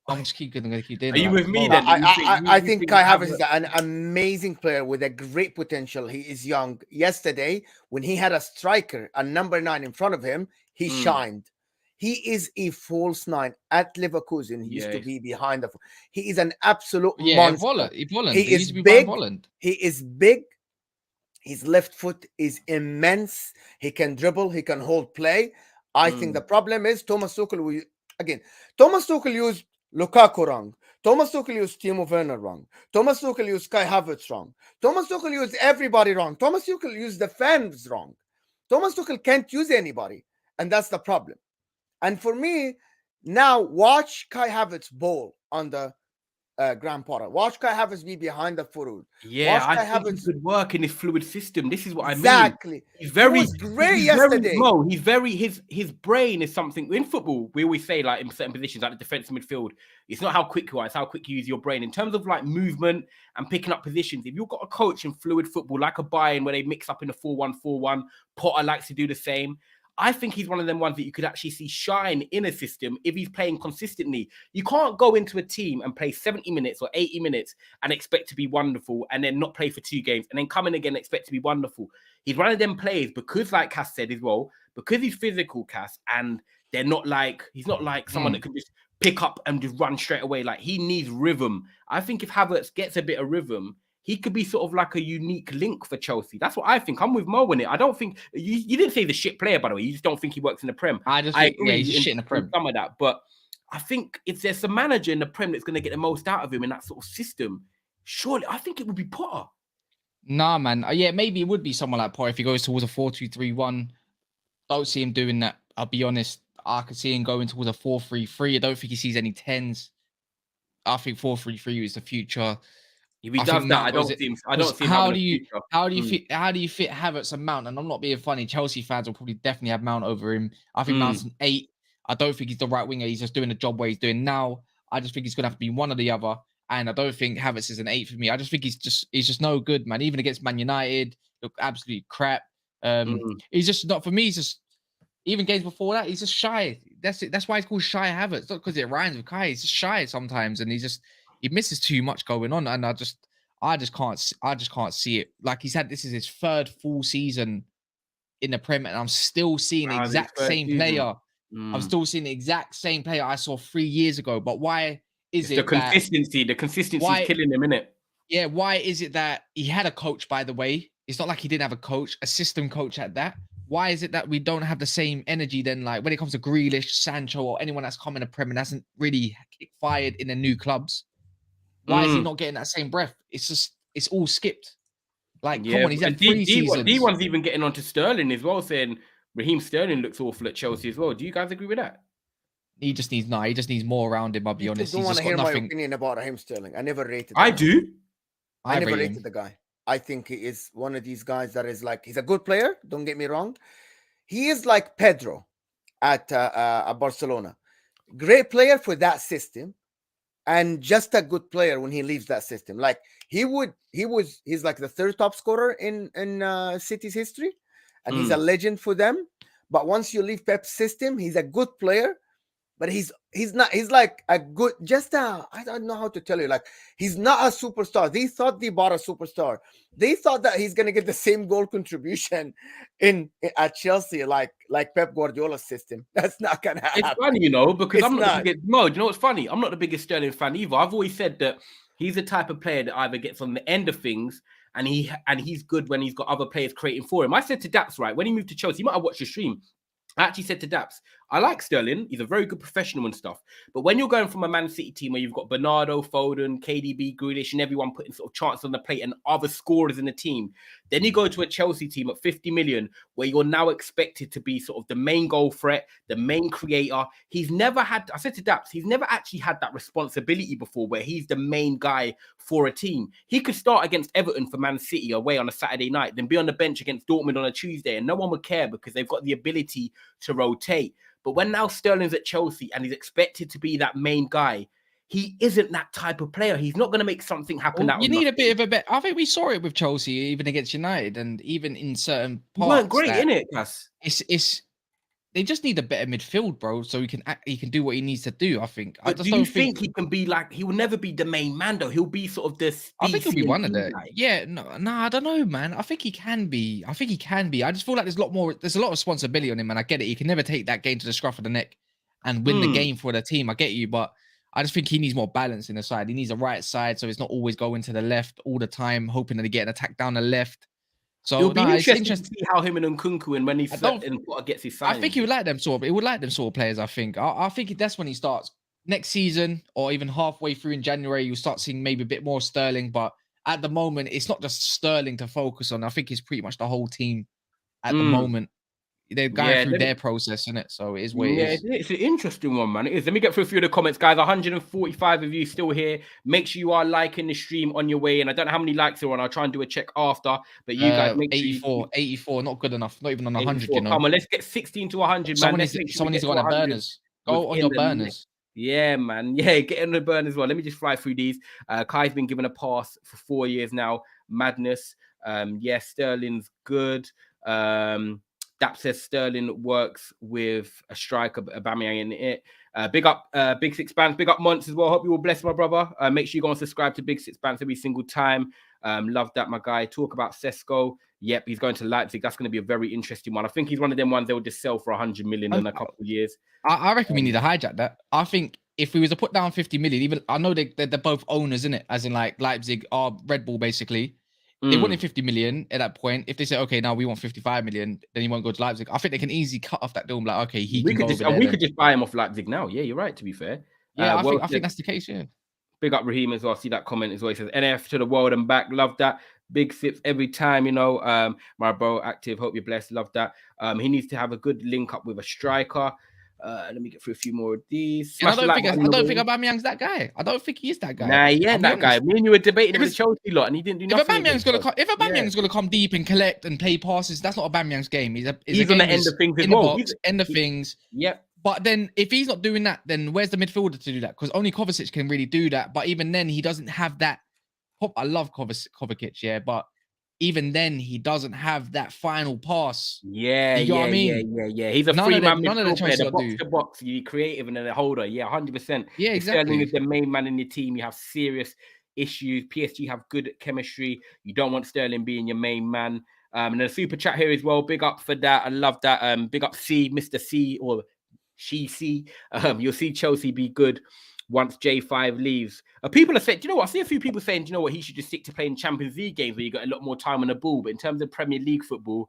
I'm just gonna keep doing.
Are you with me then?
I think Kai Havertz is an amazing player with a great potential. He is young. Yesterday, when he had a striker, a number 9 in front of him, he shined. He is a false 9 at Leverkusen. He used to be behind the. He is an absolute monster. He is big. He is big. His left foot is immense. He can dribble. He can hold play. I think the problem is Thomas Tuchel. Thomas Tuchel used Lukaku wrong. Thomas Tuchel used Timo Werner wrong. Thomas Tuchel used Kai Havertz wrong. Thomas Tuchel used everybody wrong. Thomas Tuchel used the fans wrong. Thomas Tuchel can't use anybody, and that's the problem. And for me, now watch Kai Havertz bowl on the Graham Potter. Watch Kai Havertz be behind the forward.
Yeah, I think he could work in this fluid system. This is what I mean.
Exactly.
He's very
great yesterday.
He's very his brain is something in football. We always say, like in certain positions, like the defensive midfield, it's not how quick you are, it's how quick you use your brain. In terms of like movement and picking up positions, if you've got a coach in fluid football like a Bayern where they mix up in a 4-1-4-1, Potter likes to do the same. I think he's one of them ones that you could actually see shine in a system if he's playing consistently. You can't go into a team and play 70 minutes or 80 minutes and expect to be wonderful and then not play for 2 games and then come in again and expect to be wonderful. He's one of them players because, like Kas said as well, because he's physical, Kas, and he's not like someone that can just pick up and just run straight away. Like he needs rhythm. I think if Havertz gets a bit of rhythm, he could be sort of like a unique link for Chelsea. That's what I think. I'm with Mo on it. I don't think you didn't say the shit player, by the way. You just don't think he works in the Prem.
I agree. He's shit in the Prem.
Some of that, but I think if there's a manager in the Prem that's going to get the most out of him in that sort of system, surely I think it would be Potter.
Nah, man. Yeah, maybe it would be someone like Potter if he goes towards a 4-2-3-1. Don't see him doing that. I'll be honest. I could see him going towards a 4-3-3. I don't think he sees any 10s. I think 4-3-3 is the future.
If he does that, I don't see him.
How do you fit Havertz and Mount? And I'm not being funny. Chelsea fans will probably definitely have Mount over him. I think Mount's an 8. I don't think he's the right winger. He's just doing the job where he's doing now. I just think he's gonna have to be one or the other. And I don't think Havertz is an 8 for me. I just think he's just no good, man. Even against Man United, look absolutely crap. He's just not for me. He's just even games before that, he's just shy. That's it. That's why he's called Shy Havertz. Not because it rhymes with Kai. He's just shy sometimes, and he misses too much going on, and I just can't see it. Like this is his 3rd full season in the Prem, and I'm still seeing the exact same player. I'm still seeing the exact same player I saw 3 years ago. But why is it
the consistency? The consistency is killing him, innit?
Yeah. Why is it that he had a coach? By the way, it's not like he didn't have a coach, a system coach at that. why is it that we don't have the same energy then, like when it comes to Grealish, Sancho, or anyone that's come in the Premier and hasn't really fired in the new clubs? Why is he not getting that same breath? It's all skipped. Like, come
Yeah,
on, he's
and
had 3 seasons.
D1's even getting onto Sterling as well, saying Raheem Sterling looks awful at Chelsea as well. Do you guys agree with that?
He just needs more around him, I'll be honest.
Don't
He's
want
just
to
got
hear my
nothing.
opinion about Raheem Sterling. I never rated.
I do.
I never
rate
rated
him.
the guy. I think he is one of these guys that is like, he's a good player. Don't get me wrong. He is like Pedro at Barcelona. Great player for that system, and just a good player when he leaves that system. Like he's like the 3rd top scorer in City's history, and he's a legend for them. But once you leave Pep's system, he's a good player, but he's like a good, I don't know how to tell you, like he's not a superstar. They thought they bought a superstar. They thought that he's gonna get the same goal contribution at Chelsea like Pep Guardiola's system. That's not gonna happen.
It's funny, because
It's
I'm not
not.
the biggest, no, do you know what's funny? I'm not the biggest Sterling fan either. I've always said that he's the type of player that either gets on the end of things and he's good when he's got other players creating for him. I said to Daps, right, when he moved to Chelsea, you might have watched the stream. I actually said to Daps, I like Sterling. He's a very good professional and stuff. But when you're going from a Man City team where you've got Bernardo, Foden, KDB, Grealish, and everyone putting sort of chances on the plate and other scorers in the team, then you go to a Chelsea team at 50 million where you're now expected to be sort of the main goal threat, the main creator. He's never had, I said to Daps, he's never actually had that responsibility before where he's the main guy for a team. He could start against Everton for Man City away on a Saturday night, then be on the bench against Dortmund on a Tuesday, and no one would care because they've got the ability to rotate. But when now Sterling's at Chelsea and he's expected to be that main guy, he isn't that type of player. He's not going to make something happen.
Well, you need a bit of a bet. I think we saw it with Chelsea, even against United, and even in certain parts.
Weren't great, innit, Kas?
It's they just need a better midfield, bro, so he can do what he needs to do. I think.
But do you think he can be like? He will never be the main man, though. He'll be sort of this.
I think he'll be one of the. Yeah, no, I don't know, man. I think he can be. I just feel like there's a lot of responsibility on him, and I get it. He can never take that game to the scruff of the neck and win the game for the team. I get you, but I just think he needs more balance in the side. He needs a right side, so it's not always going to the left all the time, hoping that they get an attack down the left. So
it'll be interesting to see how him and Nkunku and when he's and gets his signing.
I think he would like them sort of. It would like them sort of players. I think. I think that's when he starts next season, or even halfway through in January. You'll start seeing maybe a bit more Sterling, but at the moment, it's not just Sterling to focus on. I think it's pretty much the whole team at the moment. They're going through their process, isn't it? So it is what it is.
It's an interesting one, man. It is. Let me get through a few of the comments, guys. 145 of you still here. Make sure you are liking the stream on your way. And I don't know how many likes are on. I'll try and do a check after. But you guys make
84, not good enough. Not even on 100, you know.
Come on, let's get 16 to 100,
someone
man.
Someone needs to go on the burners. Go on your burners.
Yeah, man. Yeah, get on the burn as well. Let me just fly through these. Kai's been given a pass for 4 years now. Madness. Sterling's good. Dap says Sterling works with a striker, Aubameyang in it. Big up, Big Six Bands. Big up, Monts as well. Hope you all bless, my brother. Make sure you go and subscribe to Big Six Bands every single time. Love that, my guy. Talk about Sesko. Yep, he's going to Leipzig. That's going to be a very interesting one. I think he's one of them ones they'll just sell for 100 million in a couple of years.
I reckon we need to hijack that. I think if we was to put down 50 million, even I know they're both owners, in it, as in like Leipzig are Red Bull basically. They wanted 50 million at that point. If they say, okay, now we want 55 million, then he won't go to Leipzig. I think they can easily cut off that deal. Like, okay, we
could just buy him off Leipzig now. Yeah, you're right, to be fair.
Yeah, I think that's the case, yeah.
Big up Raheem as well. I see that comment as well. He says, NF to the world and back. Love that. Big sips every time, my bro, active. Hope you're blessed. Love that. He needs to have a good link up with a striker. Let me get through a few more of these.
I don't think Aubameyang's that guy. I don't think he is that guy.
Nah, he ain't that guy. Me and you were debating with the Chelsea lot, and he didn't do nothing.
If Aubameyang's gonna come deep and collect and play passes, that's not Aubameyang's game. He's
on the end of things as well.
End of things.
Yep.
But then, if he's not doing that, then where's the midfielder to do that? Because only Kovacic can really do that. But even then, he doesn't have that. I love Kovacic, yeah, but even then, he doesn't have that final pass.
Yeah,
you know what I mean?
Yeah. He's a free man.
None of the
player, the box to box. You're creative and then a holder. Yeah, 100%.
Yeah, exactly.
Sterling is the main man in your team. You have serious issues. PSG have good chemistry. You don't want Sterling being your main man. And a super chat here as well. Big up for that. I love that. Big up C, Mr. C, or she C. You'll see Chelsea be good once J5 leaves. People are saying, do you know what? I see a few people saying, do you know what? He should just stick to playing Champions League games where you got a lot more time on the ball. But in terms of Premier League football,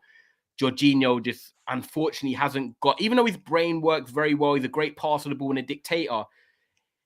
Jorginho just unfortunately hasn't got, even though his brain works very well, he's a great passer of the ball and a dictator.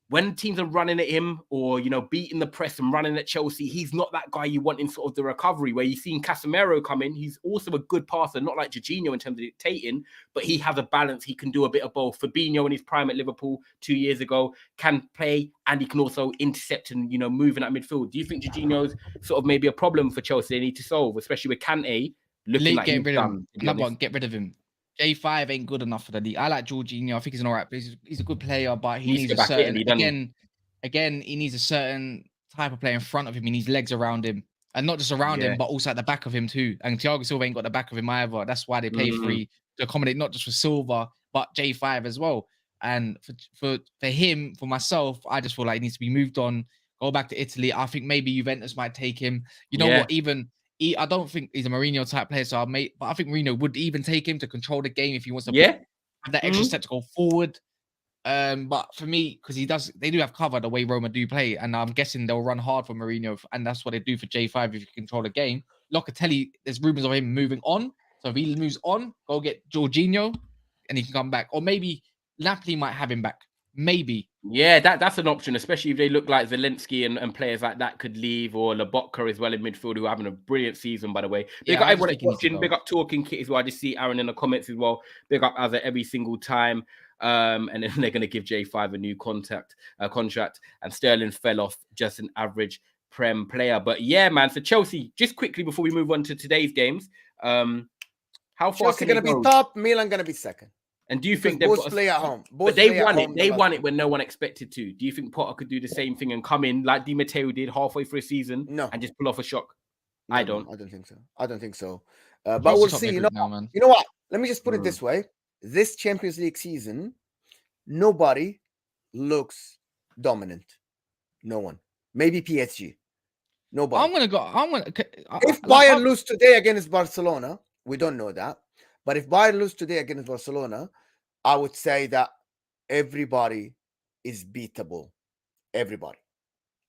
When teams are running at him or, beating the press and running at Chelsea, he's not that guy you want in sort of the recovery where you've seen Casemiro come in. He's also a good passer, not like Jorginho in terms of dictating, but he has a balance. He can do a bit of both. Fabinho in his prime at Liverpool 2 years ago can play and he can also intercept and, move in that midfield. Do you think Jorginho's sort of maybe a problem for Chelsea they need to solve, especially with Kante looking like he's done?
Another one, get rid of him. J5 ain't good enough for the league. I like Jorginho. I think he's an alright player. He's a good player, but he needs a certain he needs a certain type of player in front of him. He needs legs around him. And not just around him, but also at the back of him too. And Thiago Silva ain't got the back of him either. That's why they play free to accommodate not just for Silva, but J5 as well. And for him, for myself, I just feel like he needs to be moved on, go back to Italy. I think maybe Juventus might take him. You know what? I don't think he's a Mourinho type player, but I think Mourinho would even take him to control the game if he wants to have that extra step to go forward. But for me, because they do have cover the way Roma do play, and I'm guessing they'll run hard for Mourinho, and that's what they do for J5 if you control the game. Locatelli, there's rumors of him moving on, so if he moves on, go get Jorginho, and he can come back, or maybe Napoli might have him back, maybe.
Yeah, that's an option, especially if they look like Zelensky and players like that could leave, or Lobotka as well in midfield, who are having a brilliant season, by the way. Big up everyone watching, big up Talking Kit as well. I just see Aaron in the comments as well. Big up as every single time. And then they're going to give J5 a new contract, and Sterling fell off just an average Prem player. But yeah, man, so Chelsea, just quickly before we move on to today's games, how far
Chelsea going to be top, Milan going to be second.
And do you think they've
both play at home?
But they won it. They won it when no one expected to. Do you think Potter could do the same thing and come in like Di Matteo did halfway through a season and just pull off a shock?
No,
I don't
think so. But we'll see. You know what? Let me just put it this way. This Champions League season, nobody looks dominant. No one. Maybe PSG. Nobody. If Bayern lose today against Barcelona, we don't know that. But if Bayern lose today against Barcelona, I would say that everybody is beatable. Everybody.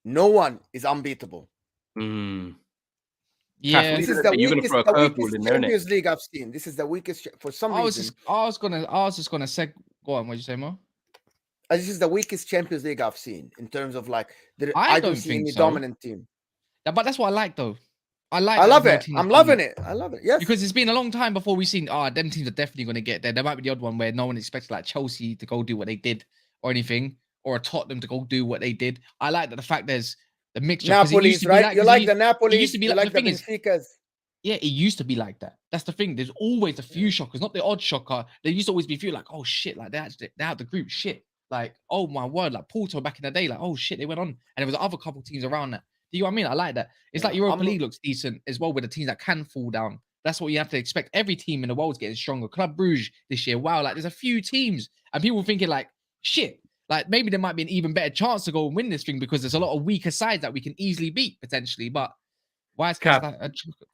No one is unbeatable.
Yeah,
this is the weakest Champions League I've seen. This is the weakest for some reason.
I was just gonna say. Go on. What did you say, Mo?
This is the weakest Champions League I've seen in terms of like. I don't see any dominant team.
Yeah, but that's what I like, though. I
love it. I'm loving it. I love it. Yes.
Because it's been a long time before we've seen, them teams are definitely going to get there. There might be the odd one where no one expects like Chelsea to go do what they did or anything, or a Tottenham to go do what they did. I like that the fact there's the mixture.
Napoli's, right? You like the Napoli. Used to be like the Benficas.
Yeah, it used to be like that. That's the thing. There's always a few shockers, not the odd shocker. There used to always be a few like, oh shit, like they're out the group. Shit. Like, oh my word, like Porto back in the day, like, oh shit, they went on. And there was other couple teams around that. Do you know what I mean? I like that. It's like Europa League looks decent as well with the teams that can fall down. That's what you have to expect. Every team in the world is getting stronger. Club Brugge this year, wow, like there's a few teams. And people thinking like, shit, like maybe there might be an even better chance to go and win this thing because there's a lot of weaker sides that we can easily beat potentially. But why is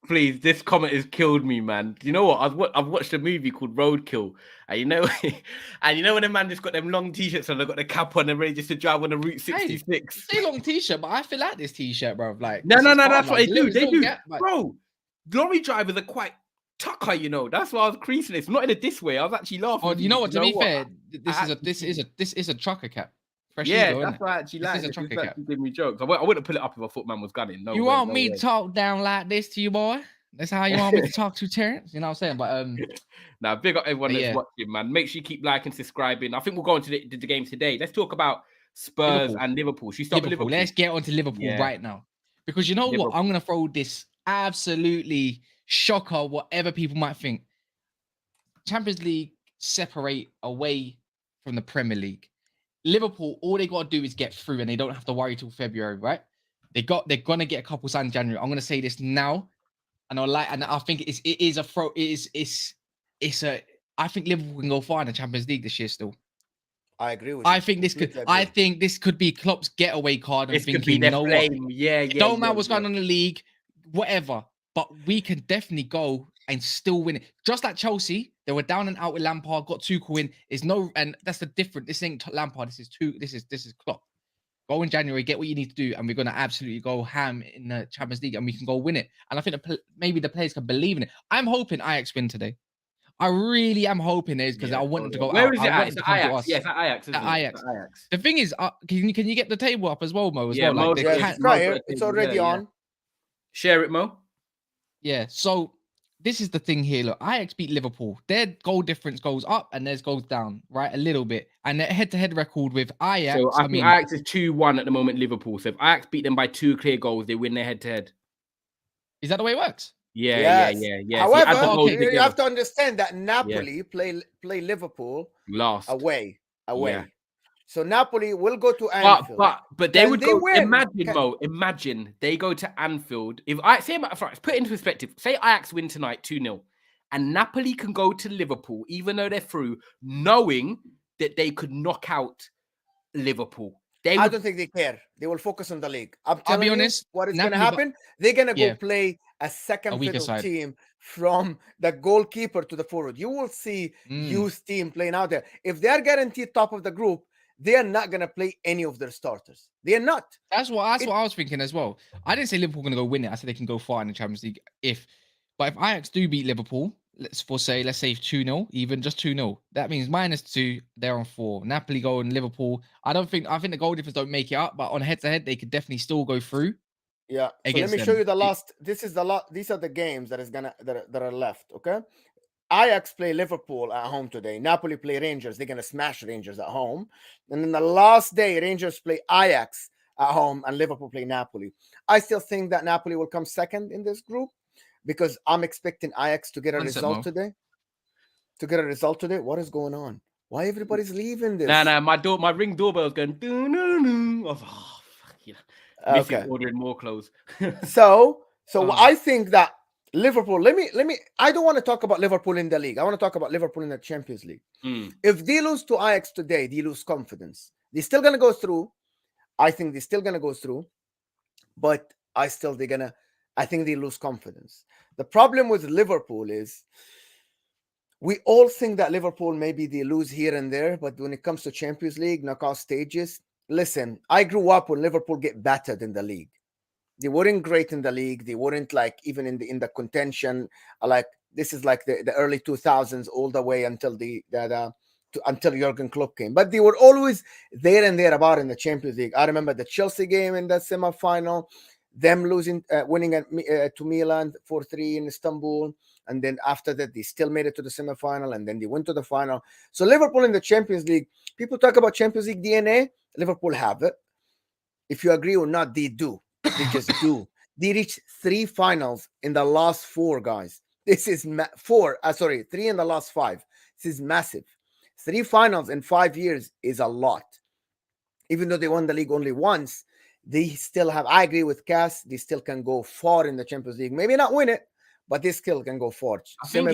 please, this comment has killed me, man. Do you know what? I've watched a movie called Roadkill, and you know when a man just got them long t-shirts and they got the cap on and ready just to drive on the Route 66.
Hey, say long t-shirt, but I feel like this t-shirt, bro. Like
no, that's what they do. They do, bro. Lorry drivers are quite tucker, you know. That's why I was creasing this. Not in a diss way. I was actually laughing.
Oh, you know what? To be fair, this is a trucker cap.
That's why I actually like it. It's actually giving me jokes. I wouldn't pull it up if I thought man was gunning. No,
you want me to talk down like this to you, boy? That's how you want me to talk to Terrence? You know what I'm saying? But
now big up everyone that's watching, man. Make sure you keep liking, subscribing. I think we'll go into the game today. Let's talk about Spurs and Liverpool. Should we start with Liverpool?
Let's get on to Liverpool right now. Because you know what? I'm gonna throw this absolutely shocker, whatever people might think. Champions League separate away from the Premier League. Liverpool, all they got to do is get through and they don't have to worry till February, right? They're going to get a couple signed in January. I'm going to say this now. And I think I think Liverpool can go far in the Champions League this year still.
I agree with
you. I think this could be Klopp's getaway card.
This could be their flame. Yeah.
Don't matter what's going on in the league, whatever. But we can definitely go and still win it. Just like Chelsea, they were down and out with Lampard, got Tuchel in. And that's the difference. This ain't Lampard. This is Klopp. Go in January, get what you need to do, and we're going to absolutely go ham in the Champions League, and we can go win it. And I think maybe the players can believe in it. I'm hoping Ajax win today. I really am hoping it is because I want them to go
Where
out.
is
I
it
want
at?
them
It's
to
at
come to
Ajax.
us.
Yeah, it's at Ajax. Isn't
At
it?
Ajax.
It's at Ajax.
The thing is, can you get the table up as well, Mo?
Yeah,
Like the
Yes, it's right here. It's already on.
Share it, Mo.
Yeah. So this is the thing here. Look, Ajax beat Liverpool. Their goal difference goes up and theirs goes down, right? A little bit. And their head-to-head record with Ajax.
So I mean, Ajax is 2-1 at the moment. Liverpool. So if Ajax beat them by 2 clear goals, they win their head-to-head.
Is that the way it works?
Yeah.
However,
So
you have to understand that Napoli play Liverpool
last
away.
Yeah.
So Napoli will go to Anfield.
But they would go.
win.
Imagine they go to Anfield. If I say, put it into perspective. Say Ajax win tonight 2-0, and Napoli can go to Liverpool, even though they're through, knowing that they could knock out Liverpool.
I don't think they care. They will focus on the league. I'll be
honest.
What is going to happen? They're going to go play a
weaker
fiddle team from the goalkeeper to the forward. You will see youth team playing out there. If they are guaranteed top of the group, they are not going to play any of their starters. They are not.
That's what I was thinking as well. I didn't say Liverpool going to go win it. I said they can go far in the Champions League. But if Ajax do beat Liverpool, let's say 2-0, even just 2-0. That means -2, they're on 4. Napoli go and Liverpool. I think the goal difference don't make it up, but on head-to-head, they could definitely still go through.
Yeah. So let me show you the last. This is the lot. These are the games that are left. Okay. Ajax play Liverpool at home today. Napoli play Rangers. They're gonna smash Rangers at home. And then the last day, Rangers play Ajax at home, and Liverpool play Napoli. I still think that Napoli will come second in this group because I'm expecting Ajax to get a result today. What is going on? Why everybody's leaving this?
Nah. My ring doorbell's going. I was like, oh, fuck yeah. Okay. Ordering more clothes.
So I think that Liverpool. Let me. I don't want to talk about Liverpool in the league. I want to talk about Liverpool in the Champions League. If they lose to Ajax today, they lose confidence. They're still gonna go through. I think they're still gonna go through, but I think they lose confidence. The problem with Liverpool is we all think that Liverpool maybe they lose here and there, but when it comes to Champions League knockout stages, listen. I grew up when Liverpool get battered in the league. They weren't great in the league. They weren't like even in the contention. Like this is like the early 2000s all the way until until Jurgen Klopp came. But they were always there and thereabout in the Champions League. I remember the Chelsea game in the semifinal, them winning to Milan 4-3 in Istanbul, and then after that they still made it to the semifinal, and then they went to the final. So Liverpool in the Champions League, people talk about Champions League DNA. Liverpool have it. If you agree or not, they do. They just do. They reached 3 finals in the last 4, guys. This is 3 in the last 5. This is massive. 3 finals in 5 years is a lot. Even though they won the league only once, they still have. I agree with Kas. They still can go far in the Champions League. Maybe not win it, but they still can go far.
I think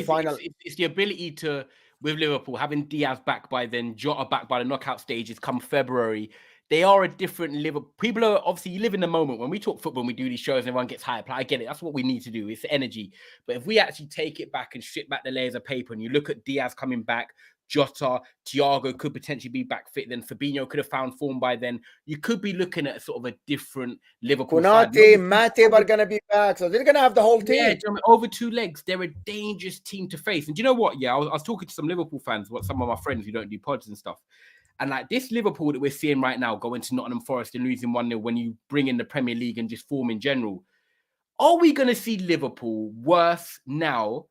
it's the ability to, with Liverpool, having Diaz back by then, Jota back by the knockout stages come February. They are a different Liverpool. People are obviously, you live in the moment. When we talk football, when we do these shows and everyone gets hyped. I get it. That's what we need to do. It's energy. But if we actually take it back and strip back the layers of paper and you look at Diaz coming back, Jota, Thiago could potentially be back fit. Then Fabinho could have found form by then. You could be looking at sort of a different Liverpool.
Konate, Matip are going to be back. So they're going to have the whole team.
Yeah, over 2 legs. They're a dangerous team to face. And do you know what? Yeah, I was talking to some Liverpool fans, some of my friends who don't do pods and stuff. And like this Liverpool that we're seeing right now, going to Nottingham Forest and losing 1-0 when you bring in the Premier League and just form in general, are we going to see Liverpool worse now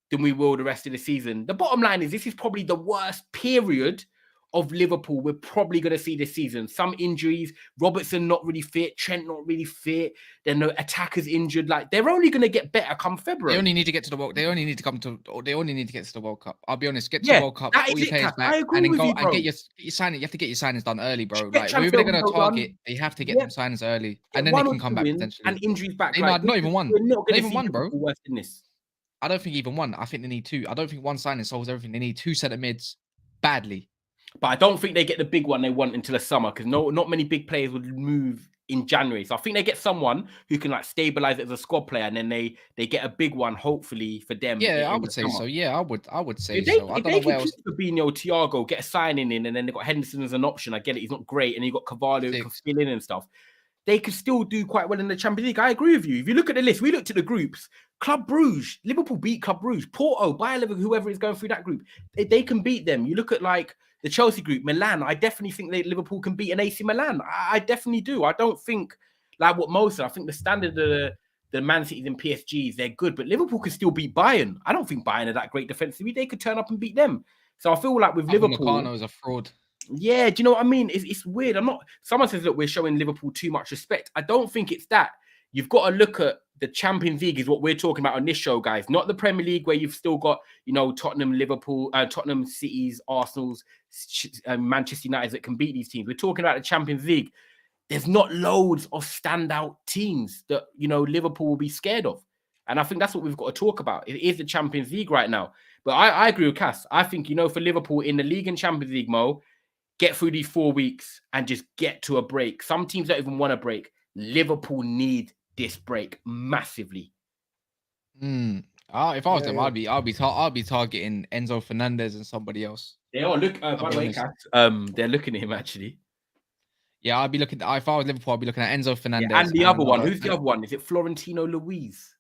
than we will the rest of the season? The bottom line is this is probably the worst period of Liverpool we're probably going to see this season. Some injuries, Robertson not really fit, Trent not really fit, then the attackers injured. Like they're only going to get better come February.
They only need to get to the World. They only need to get to the World Cup. I'll be honest, get to the World Cup, all your players back, and then go and get your signing. You have to get your signings done early, bro. Like whoever they're going to target, they have to get them signings early, and then they can come back potentially.
And injuries back.
Not even one. Not even one, bro.
Worse than this.
I don't think even one. I think they need 2. I don't think one signing solves everything. They need 2 centre mids badly.
But I don't think they get the big one they want until the summer because not many big players would move in January. So I think they get someone who can like stabilize it as a squad player, and then they get a big one, hopefully for them.
Yeah, I
in
would
the
say
summer.
so. Yeah, I would say
If they,
so. I
if
don't
they
know where
can
else.
keep Fabinho, Thiago, get a signing in, and then they got Henderson as an option. I get it, he's not great, and you got Cavallo who can
Six.
fill in and stuff. They could still do quite well in the Champions League. I agree with you. If you look at the list, we looked at the groups. Club Brugge, Liverpool beat Club Brugge, Porto, Bayer Leverkusen, whoever is going through that group, they can beat them. You look at like the Chelsea group, Milan. I definitely think Liverpool can beat an AC Milan. I definitely do. I don't think like what Mo said. I think the standard of the Man Cities and PSGs, they're good, but Liverpool can still beat Bayern. I don't think Bayern are that great defensively. They could turn up and beat them. So I feel like with Liverpool,
Upamecano is a fraud.
yeah, do you know what I mean? It's weird. I'm not. Someone says, look, we're showing Liverpool too much respect. I don't think it's that. You've got to look at the Champions League is what we're talking about on this show, guys. Not the Premier League where you've still got, you know, Tottenham, Liverpool, Tottenham, Cities, Arsenal's, Manchester United that can beat these teams. We're talking about the Champions League. There's not loads of standout teams that, you know, Liverpool will be scared of. And I think that's what we've got to talk about. It is the Champions League right now. But I agree with Kas. I think, you know, for Liverpool in the league and Champions League, Mo, get through these 4 weeks and just get to a break. Some teams don't even want a break. Liverpool need this break massively.
If I was them, I'd be targeting Enzo Fernandez and somebody else.
They are look. By the way, Kas, they're looking at him actually.
Yeah, I'd be looking. If I was Liverpool, I'd be looking at Enzo Fernandez.
Yeah, and the other one. Who's the other one? Is it Florentino Luis?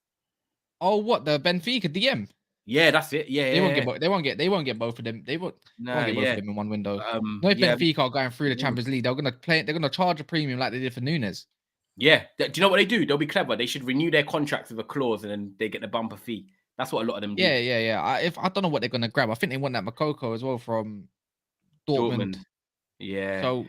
Oh, what, the Benfica DM?
Yeah, that's it. Yeah,
they won't get both of them. They won't get both of them in one window. No, if Benfica are going through the Champions League, they're gonna charge a premium like they did for Nunes.
Yeah. Do you know what they do? They'll be clever. They should renew their contracts with a clause, and then they get the bumper fee. That's what a lot of them do.
Yeah. I don't know what they're gonna grab. I think they want that Makoko as well from Dortmund.
Yeah.
So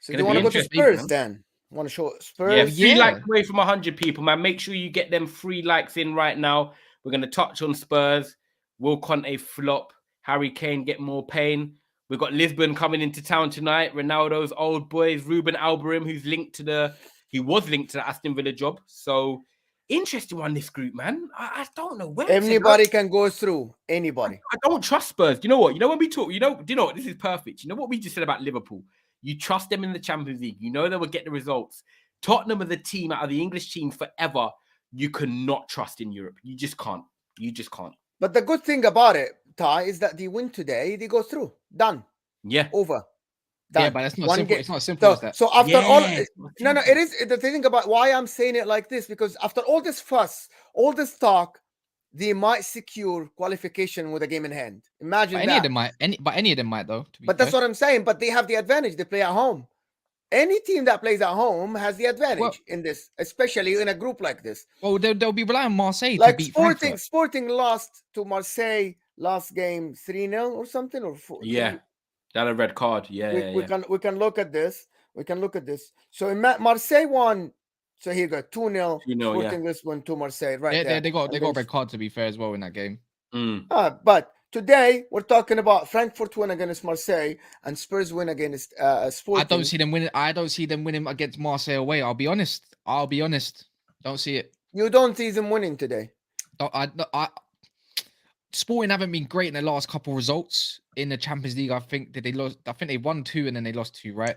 they want to go to Spurs then? Want to show Spurs?
Yeah, 3 likes away from 100 people, man. Make sure you get them 3 likes in right now. We're going to touch on Spurs. Will Conte flop? Harry Kane get more pain? We've got Lisbon coming into town tonight. Ronaldo's old boys, Ruben Albarim, who was linked to the Aston Villa job. So interesting one, this group, man. I don't know where
anybody can go through. Anybody.
I don't trust Spurs. You know what? You know when we talk, do you know what? This is perfect. You know what we just said about Liverpool? You trust them in the Champions League. You know they will get the results. Tottenham are the team out of the English team forever you cannot trust in Europe. You just can't.
But the good thing about it, Ty, is that they win today, they go through. Done.
Yeah.
Over. Done.
Yeah, but it's not simple. It's not simple as that.
So after all, no, it is the thing about why I'm saying it like this, because after all this fuss, all this talk, they might secure qualification with a game in hand. Imagine that.
Any of them might though.
But that's what I'm saying. But they have the advantage. They play at home. Any team that plays at home has the advantage in this, especially in a group like this.
Well, they'll be relying on Marseille
like
to beat
Sporting. Sporting lost to Marseille last game 3-0 or something, or 4.
Yeah, that a red card.
We can look at this. So in Marseille won. So here you go, 2-0. Sporting Lisbon to Marseille. Right there.
They got a red card, to be fair, as well in that game.
But today we're talking about Frankfurt win against Marseille and Spurs win against Sporting.
I don't see them winning against Marseille away. I'll be honest. Don't see it.
You don't see them winning today.
Sporting haven't been great in the last couple of results in the Champions League. I think they won 2 and then they lost 2, right?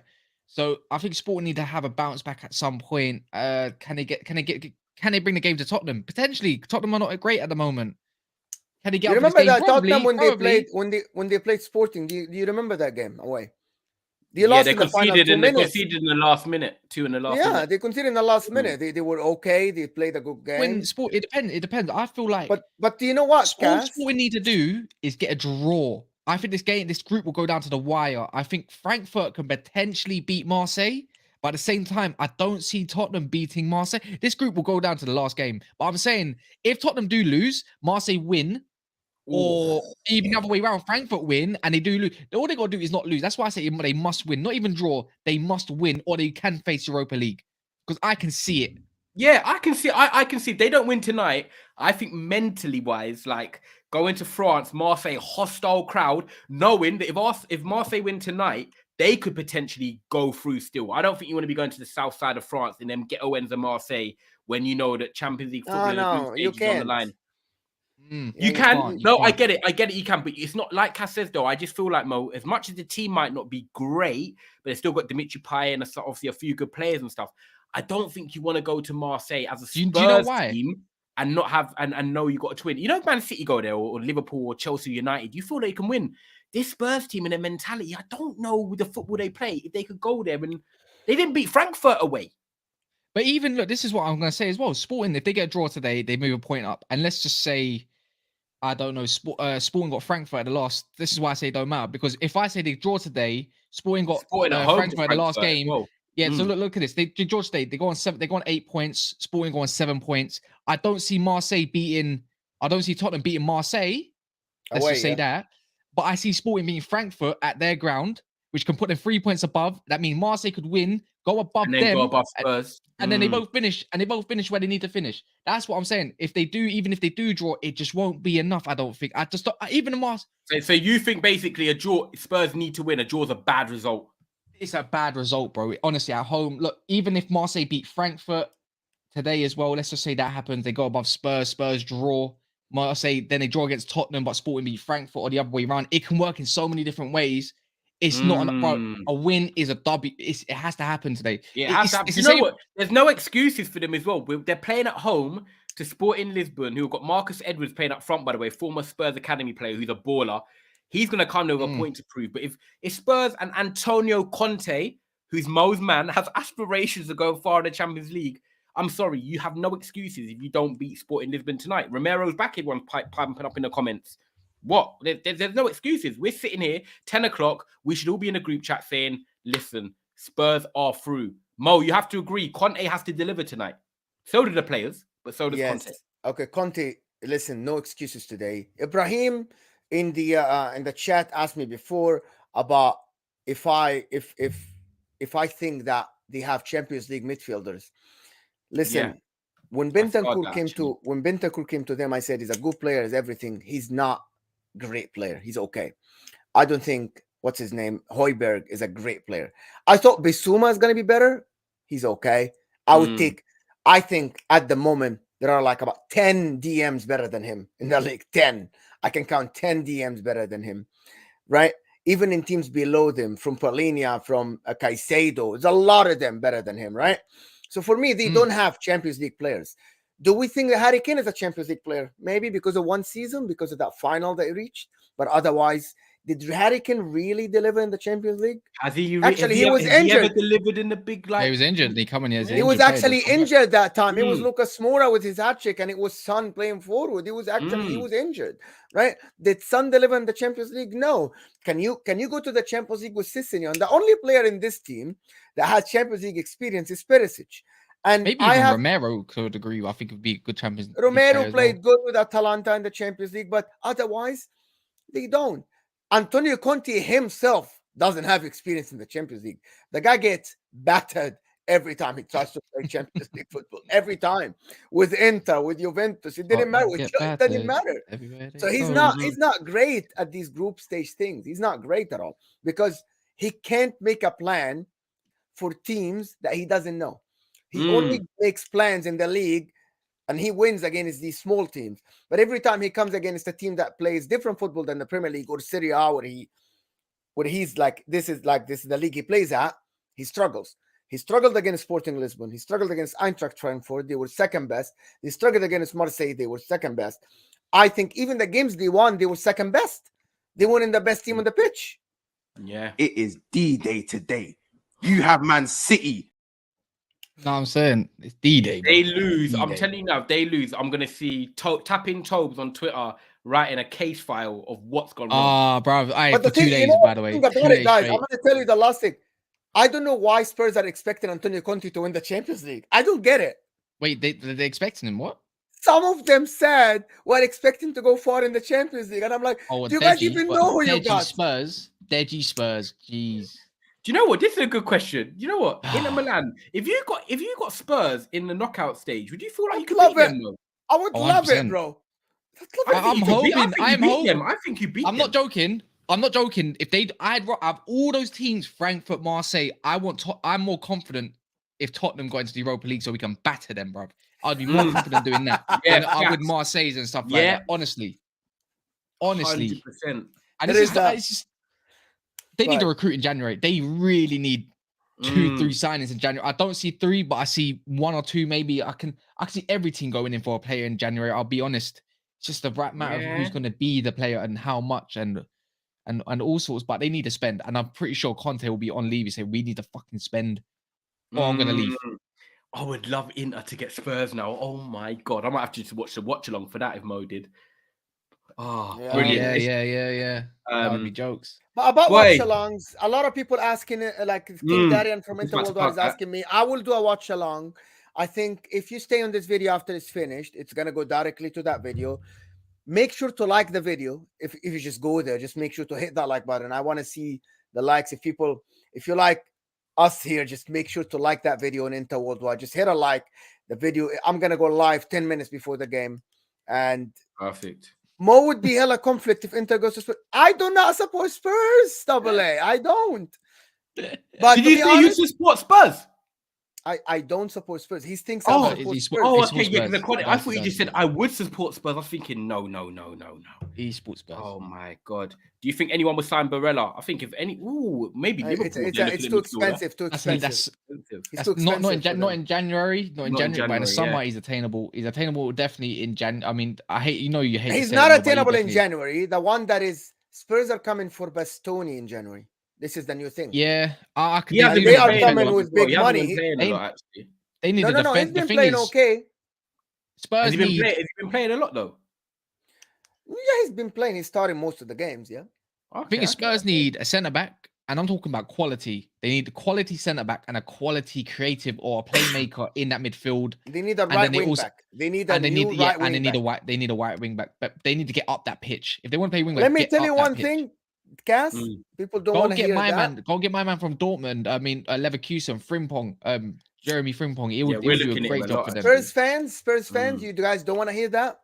So I think Sporting need to have a bounce back at some point. Can they bring the game to Tottenham? Potentially. Tottenham are not great at the moment. Can they get?
You remember that Tottenham when they played Sporting? Do you remember that game away? They lost in the final 2 minutes.
They conceded in the last minute. 2 in the last minute.
Yeah, they conceded in the last minute. They were okay. They played a good game.
It depends. I feel like.
But do you know what?
All we need to do is get a draw. I think this group will go down to the wire. I think Frankfurt can potentially beat Marseille, but at the same time, I don't see Tottenham beating Marseille. This group will go down to the last game. But I'm saying if Tottenham do lose, Marseille win. Or even the other way around, Frankfurt win and they do lose. All they got to do is not lose. That's why I say they must win. Not even draw. They must win or they can face Europa League. Because I can see it.
Yeah, I can see. I can see. If they don't win tonight, I think mentally wise, like going to France, Marseille, hostile crowd, knowing that if Marseille win tonight, they could potentially go through still. I don't think you want to be going to the south side of France and then get Owens and Marseille when you know that Champions League football
you
is on the line.
Mm.
You
Yeah,
can.
you
No, I
can't.
get it. I get it. You can, but it's not like Kas says though. I just feel like Mo, as much as the team might not be great, but it's still got Dimitri Payet and obviously a few good players and stuff. I don't think you want to go to Marseille as a Spurs
Do you know why?
team and not have and know you got to win. You know, if Man City go there or Liverpool or Chelsea United, you feel they can win. This Spurs team and their mentality, I don't know with the football they play if they could go there, and they didn't beat Frankfurt away.
But even look, this is what I'm going to say as well. Sporting, if they get a draw today, they move a point up, and let's just say, I don't know, Sporting got Frankfurt at the last. This is why I say it don't matter, because if I say they draw today, Sporting got
Sporting at home to
Frankfurt at the last
Frankfurt as
game.
well.
Yeah, so look at this. They draw today. They go on 7. They go on 8 points. Sporting go on 7 points. I don't see Marseille beating. I don't see Tottenham beating Marseille. Let's
Away,
just say that. But I see Sporting beating Frankfurt at their ground, which can put them 3 points above. That means Marseille could win, go above
And then
them,
go above Spurs.
and then they both finish. And they both finish where they need to finish. That's what I'm saying. If they do, even if they do draw, it just won't be enough. I don't think. I just don't, even the Marseille.
So you think basically a draw, Spurs need to win. A draw's a bad result.
It's a bad result, bro. Honestly, at home, look, even if Marseille beat Frankfurt today as well, let's just say that happens. They go above Spurs, Spurs draw. Marseille, then they draw against Tottenham, but Sporting beat Frankfurt or the other way around. It can work in so many different ways. It's not enough, bro. A win is a W. It has to happen today.
Yeah, it has to happen. You know what? There's no excuses for them as well. They're playing at home to Sporting Lisbon, who've got Marcus Edwards playing up front, by the way, former Spurs Academy player who's a baller. He's going to come there with a point to prove. But if Spurs and Antonio Conte, who's Mo's man, has aspirations to go far in the Champions League, I'm sorry, you have no excuses if you don't beat Sporting Lisbon tonight. Romero's back, everyone's pumping up in the comments. What? There's no excuses. We're sitting here, 10 o'clock. We should all be in a group chat saying, listen, Spurs are through. Mo, you have to agree. Conte has to deliver tonight. So do the players, but so does Conte.
Okay, Conte, listen, no excuses today. Ibrahim in the chat asked me before about if I think that they have Champions League midfielders. Listen, when Bentancur came to them, I said he's a good player, is everything. He's not a great player. He's okay. I don't think what's his name, Højbjerg, is a great player. I thought Bissouma is going to be better. He's okay. I think at the moment there are like about 10 DMs better than him in the league. 10. I can count 10 DMs better than him, right? Even in teams below them, from Paulinho, from Caicedo, there's a lot of them better than him, right? So for me, they don't have Champions League players. Do we think that Harry Kane is a Champions League player? Maybe because of one season, because of that final that he reached. But otherwise, did Harry Kane really deliver in the Champions League?
He
was injured.
He ever delivered in the big
He was injured. He
was actually injured that time. It was Lucas Moura with his hat trick, and it was Son playing forward. He was injured, right? Did Son deliver in the Champions League? No. Can you go to the Champions League with Sissignon? The only player in this team that has Champions League experience is Perisic. And
maybe even Romero could agree. I think it would be a good Champions League.
Romero played good with Atalanta in the Champions League, but otherwise, they don't. Antonio Conte himself doesn't have experience in the Champions League. The guy gets battered every time he tries to play Champions League football. Every time. With Inter, with Juventus. It didn't matter. It didn't matter. So he's not great at these group stage things. He's not great at all. Because he can't make a plan for teams that he doesn't know. He only makes plans in the league, and he wins against these small teams. But every time he comes against a team that plays different football than the Premier League or Serie A, where he's like, this is the league he plays at, he struggles. He struggled against Sporting Lisbon. He struggled against Eintracht Frankfurt. They were second best. They struggled against Marseille. They were second best. I think even the games they won, they were second best. They weren't in the best team on the pitch.
Yeah.
It is D-Day today. You have Man City.
No, I'm saying it's D-Day.
They lose. D-Day. I'm telling you now, if they lose, I'm going to see Tapping Tobes on Twitter writing a case file of what's gone wrong.
Bro. For 2 days, by the way.
Guys, I'm going to tell you the last thing. I don't know why Spurs are expecting Antonio Conte to win the Champions League. I don't get it.
Wait, they're expecting him what?
Some of them said we're expecting to go far in the Champions League. And I'm like, do you guys even know who you got?
Deji Spurs. Jeez.
Do you know what? This is a good question. You know what? Inter Milan, if you got Spurs in the knockout stage, would you feel like you could beat them?
I would love it, bro.
I'm hoping.
I think you beat them.
I'm not joking. If I'd all those teams, Frankfurt, Marseille. I'm more confident if Tottenham got into the Europa League so we can batter them, bro. I'd be more confident doing that
Yeah,
than I would
facts.
Marseille's and stuff like
Yeah.
that. Honestly. 100%. And
There
it's
is
just they need
Right.
to recruit in January. They really need 2-3 signings in January. I don't see 3, but I see 1 or 2 maybe. I can see every team going in for a player in January. I'll be honest. It's just the right matter of who's going to be the player and how much and all sorts. But they need to spend, and I'm pretty sure Conte will be on leave. He said we need to fucking spend, or I'm going to leave.
I would love Inter to get Spurs now. Oh my god, I might have to watch the watch along for that if Mo did. Oh, brilliant!
Yeah. That would be jokes.
But about watch-alongs, a lot of people asking, like King Darian from
He's about to
Interworld is
plug that.
asking me. I will do a watch-along. I think if you stay on this video after it's finished, it's gonna go directly to that video. Make sure to like the video. If you just go there, just make sure to hit that like button. I want to see the likes. If you like us here, just make sure to like that video on Inter Worldwide. Just hit a like. The video, I'm gonna go live 10 minutes before the game, and
perfect.
Mo would be hella conflict if Inter goes to Spurs. I do not support Spurs, AA. I don't. But
did you say you support Spurs?
I don't support Spurs. He thinks
I
support Spurs.
okay. Yeah, I thought you just said I would support Spurs. I was thinking, no.
He supports Spurs.
Oh my god. Do you think anyone would sign Barella? I think if any, maybe Liverpool.
It's too expensive. Too expensive.
That's not in January. Not in January. But in the summer, he's attainable. He's attainable definitely in January. I mean, you hate.
He's not attainable in January. The one that is Spurs are coming for Bastoni in January. This is the new thing.
Yeah, I could.
Yeah, they are coming with big money.
They need to defend.
He's been playing okay.
Spurs
has he been playing a lot though?
Yeah, he's been playing. He's starting most of the games. Yeah.
I think Spurs need a centre back, and I'm talking about quality. They need a quality centre back and a quality creative or a playmaker in that midfield.
They need a right wing back. They need a new right wing back.
They need a white wing back, but they need to get up that pitch. If they want to play wing back,
let me tell you one thing. Kas, people don't want to hear that.
Go get my man from Dortmund. I mean, Leverkusen, Frimpong, Jeremy Frimpong. He would do a great job for them.
Spurs fans, you guys don't want to hear that.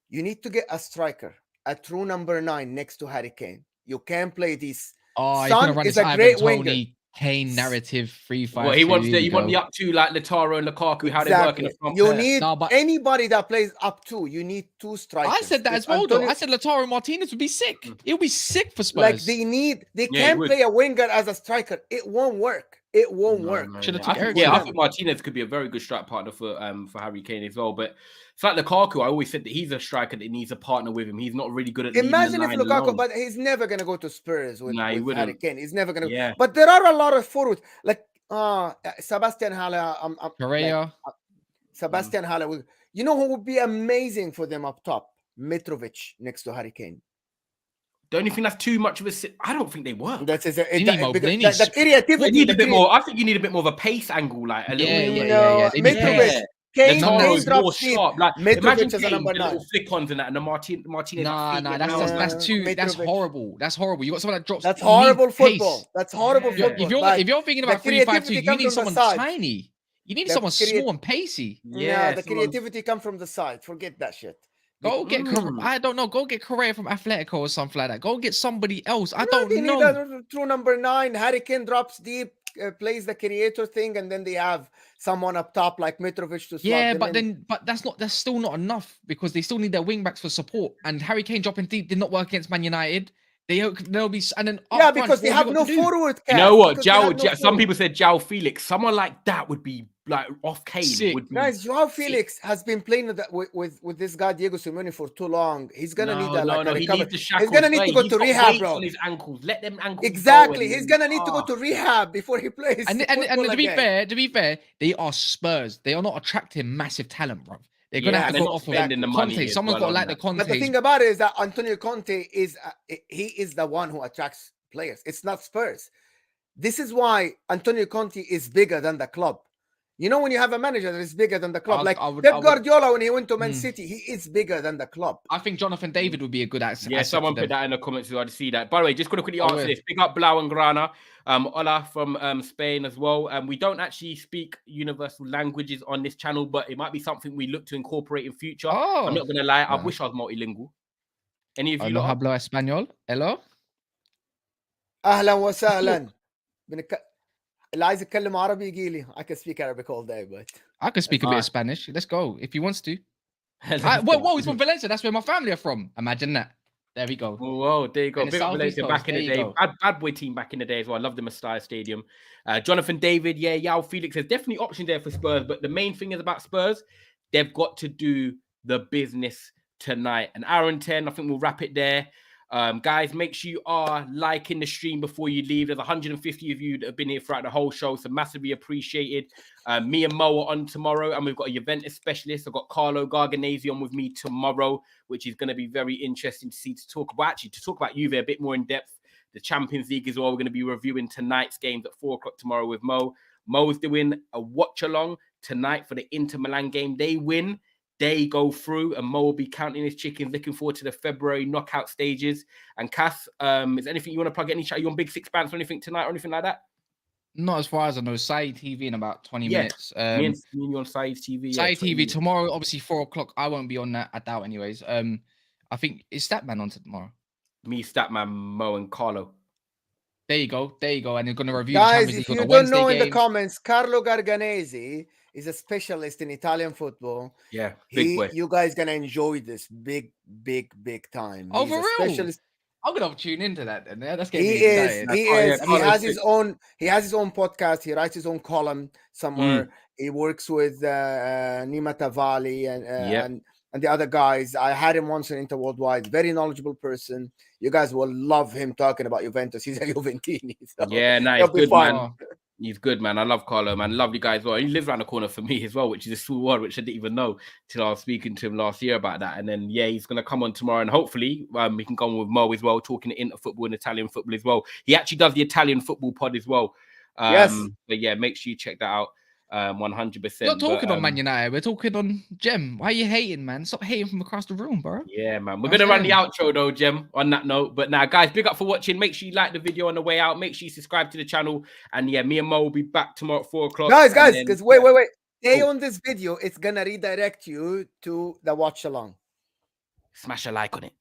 You need to get a striker, a true number 9 next to Harry Kane. You can't play this.
Oh, he's gonna run this Ivan Toney Kane narrative 3-5.
Well, he wants you want the up to like Lautaro and Lukaku, how they work in the front.
You need anybody that plays up to. You need 2 strikers.
I said that as well, though. I said Lautaro Martinez would be sick. It would be sick for Spurs.
Like they can't play a winger as a striker. It won't work. It won't work.
I think Martinez could be a very good strike partner for Harry Kane as well. But it's like Lukaku. I always said that he's a striker that needs a partner with him. He's not really good at.
Imagine if Lukaku, but he's never gonna go to Spurs with Harry Kane. He's never gonna.
Yeah.
But there are a lot of forwards like Sebastian Haller.
Correa.
Sebastian Haller. You know who would be amazing for them up top? Mitrovic next to Harry Kane.
The only thing that's too much of a. I don't think they work.
That's the creativity.
They need a bit more. I think you need a bit more of a pace angle, like a little bit.
Mitrovic. Kane
more sharp. Like imagine
Mitrovic as a number 9.
Little flick-ons and that, and the Martinez.
That's horrible. That's horrible. You got someone that drops.
That's horrible football. That's horrible football.
If you're thinking about 3-5-2, you need someone tiny. You need someone small and pacey.
Yeah, the creativity comes from the side. Forget that shit.
Go get, I don't know. Go get Correa from Atletico or something like that. Go get somebody else. I don't know.
Need a true number 9. Harry Kane drops deep, plays the creator thing, and then they have someone up top like Mitrovic to slot
but that's still not enough because they still need their wing backs for support. And Harry Kane dropping deep did not work against Man United. They'll be and then
because they have no forward.
You know what? Some people said João Felix. Someone like that would be like off Kane.
Guys, João Felix has been playing with this guy Diego Simeone for too long. He's gonna need that. He's gonna need to go to rehab, bro.
On his ankles, let them ankles.
Exactly, he's gonna need to go to rehab before he plays.
And to be fair, they are Spurs. They are not attracting massive talent, bro. They're gonna have to go off
spending the money.
Someone's got to like the Conte.
But the thing about it is that Antonio Conte is the one who attracts players. It's not Spurs. This is why Antonio Conte is bigger than the club. You know, when you have a manager that is bigger than the club, Pep Guardiola, when he went to Man City, he is bigger than the club.
I think Jonathan David would be a good asset.
Yeah, someone put that in the comments so I'd see that. By the way, just going to quickly answer this. Big up Blau and Grana. Ola from Spain as well. We don't actually speak universal languages on this channel, but it might be something we look to incorporate in future. I'm not going to lie. I wish I was multilingual. Any of you
know? Hablo español? Hello?
Ahlan wa sahlan. اللي عايز يتكلم عربي يجي لي. I can speak Arabic all day, but
I can speak a bit of Spanish. Let's go if he wants to. Whoa, he's from Valencia. That's where my family are from. Imagine that. There we go.
Whoa, there you go.
In the
Big up
Southeast
Valencia back in the
Coast, there
day.
you go.
Bad boy team back in the day as well. I love the Mestalla Stadium. Jonathan David, yeah, Yao Felix. There's definitely options there for Spurs, but the main thing is about Spurs, they've got to do the business tonight. An hour and 10, I think we'll wrap it there. Guys, make sure you are liking the stream before you leave. There's 150 of you that have been here throughout the whole show, so massively appreciated. Me and Mo are on tomorrow, and we've got a Juventus specialist. I've got Carlo Garganese on with me tomorrow, which is going to be very interesting to see, to talk about Juve a bit more in depth. The Champions League as well. We're going to be reviewing tonight's games at 4 o'clock tomorrow with Mo. Mo's doing a watch along tonight for the Inter Milan game. They win, they go through, and Mo will be counting his chickens. Looking forward to the February knockout stages. And Kas, is anything you want to plug? Any chat? You on Big Six Bands or anything tonight or anything like that?
Not as far as I know. Saeed TV in about 20 minutes.
Me and you on Saeed TV.
Saeed TV tomorrow, obviously 4 o'clock. I won't be on that. I doubt, anyways. I think is Statman on tomorrow.
Me, Statman, Mo, and Carlo.
There you go. And you're going to review
guys,
the Champions
if
League
you
on the
don't
Wednesday
know in
games.
the comments, Carlo Garganese is a specialist in Italian football.
Yeah, big boy.
You guys gonna enjoy this big time.
Oh,
He's
for
a
real?
Specialist.
I'm gonna tune into that then. Yeah, that's getting
He
me
is.
excited.
He is.
yeah,
He has his own. He has his own podcast. He writes his own column somewhere. He works with Nima Tavali and the other guys. I had him once in Interworldwide. Very knowledgeable person. You guys will love him talking about Juventus. He's a Juventini. So
yeah, nice,
it'll be
good
fun.
man. He's good, man. I love Carlo, man. Lovely guy as well. He lives around the corner for me as well, which is a small world, which I didn't even know till I was speaking to him last year about that. And then, yeah, he's going to come on tomorrow, and hopefully we can go on with Mo as well, talking Inter football and Italian football as well. He actually does the Italian football pod as well.
Yes.
But yeah, make sure you check that out. 100%.
We're not talking on Man United. We're talking on Gem. Why are you hating, man? Stop hating from across the room, bro.
Yeah, man. We're going to run the outro, though, Gem, on that note. But now, guys, big up for watching. Make sure you like the video on the way out. Make sure you subscribe to the channel. And yeah, me and Mo will be back tomorrow at 4 o'clock.
Guys, because wait. Stay on this video. It's going to redirect you to the watch along.
Smash a like on it.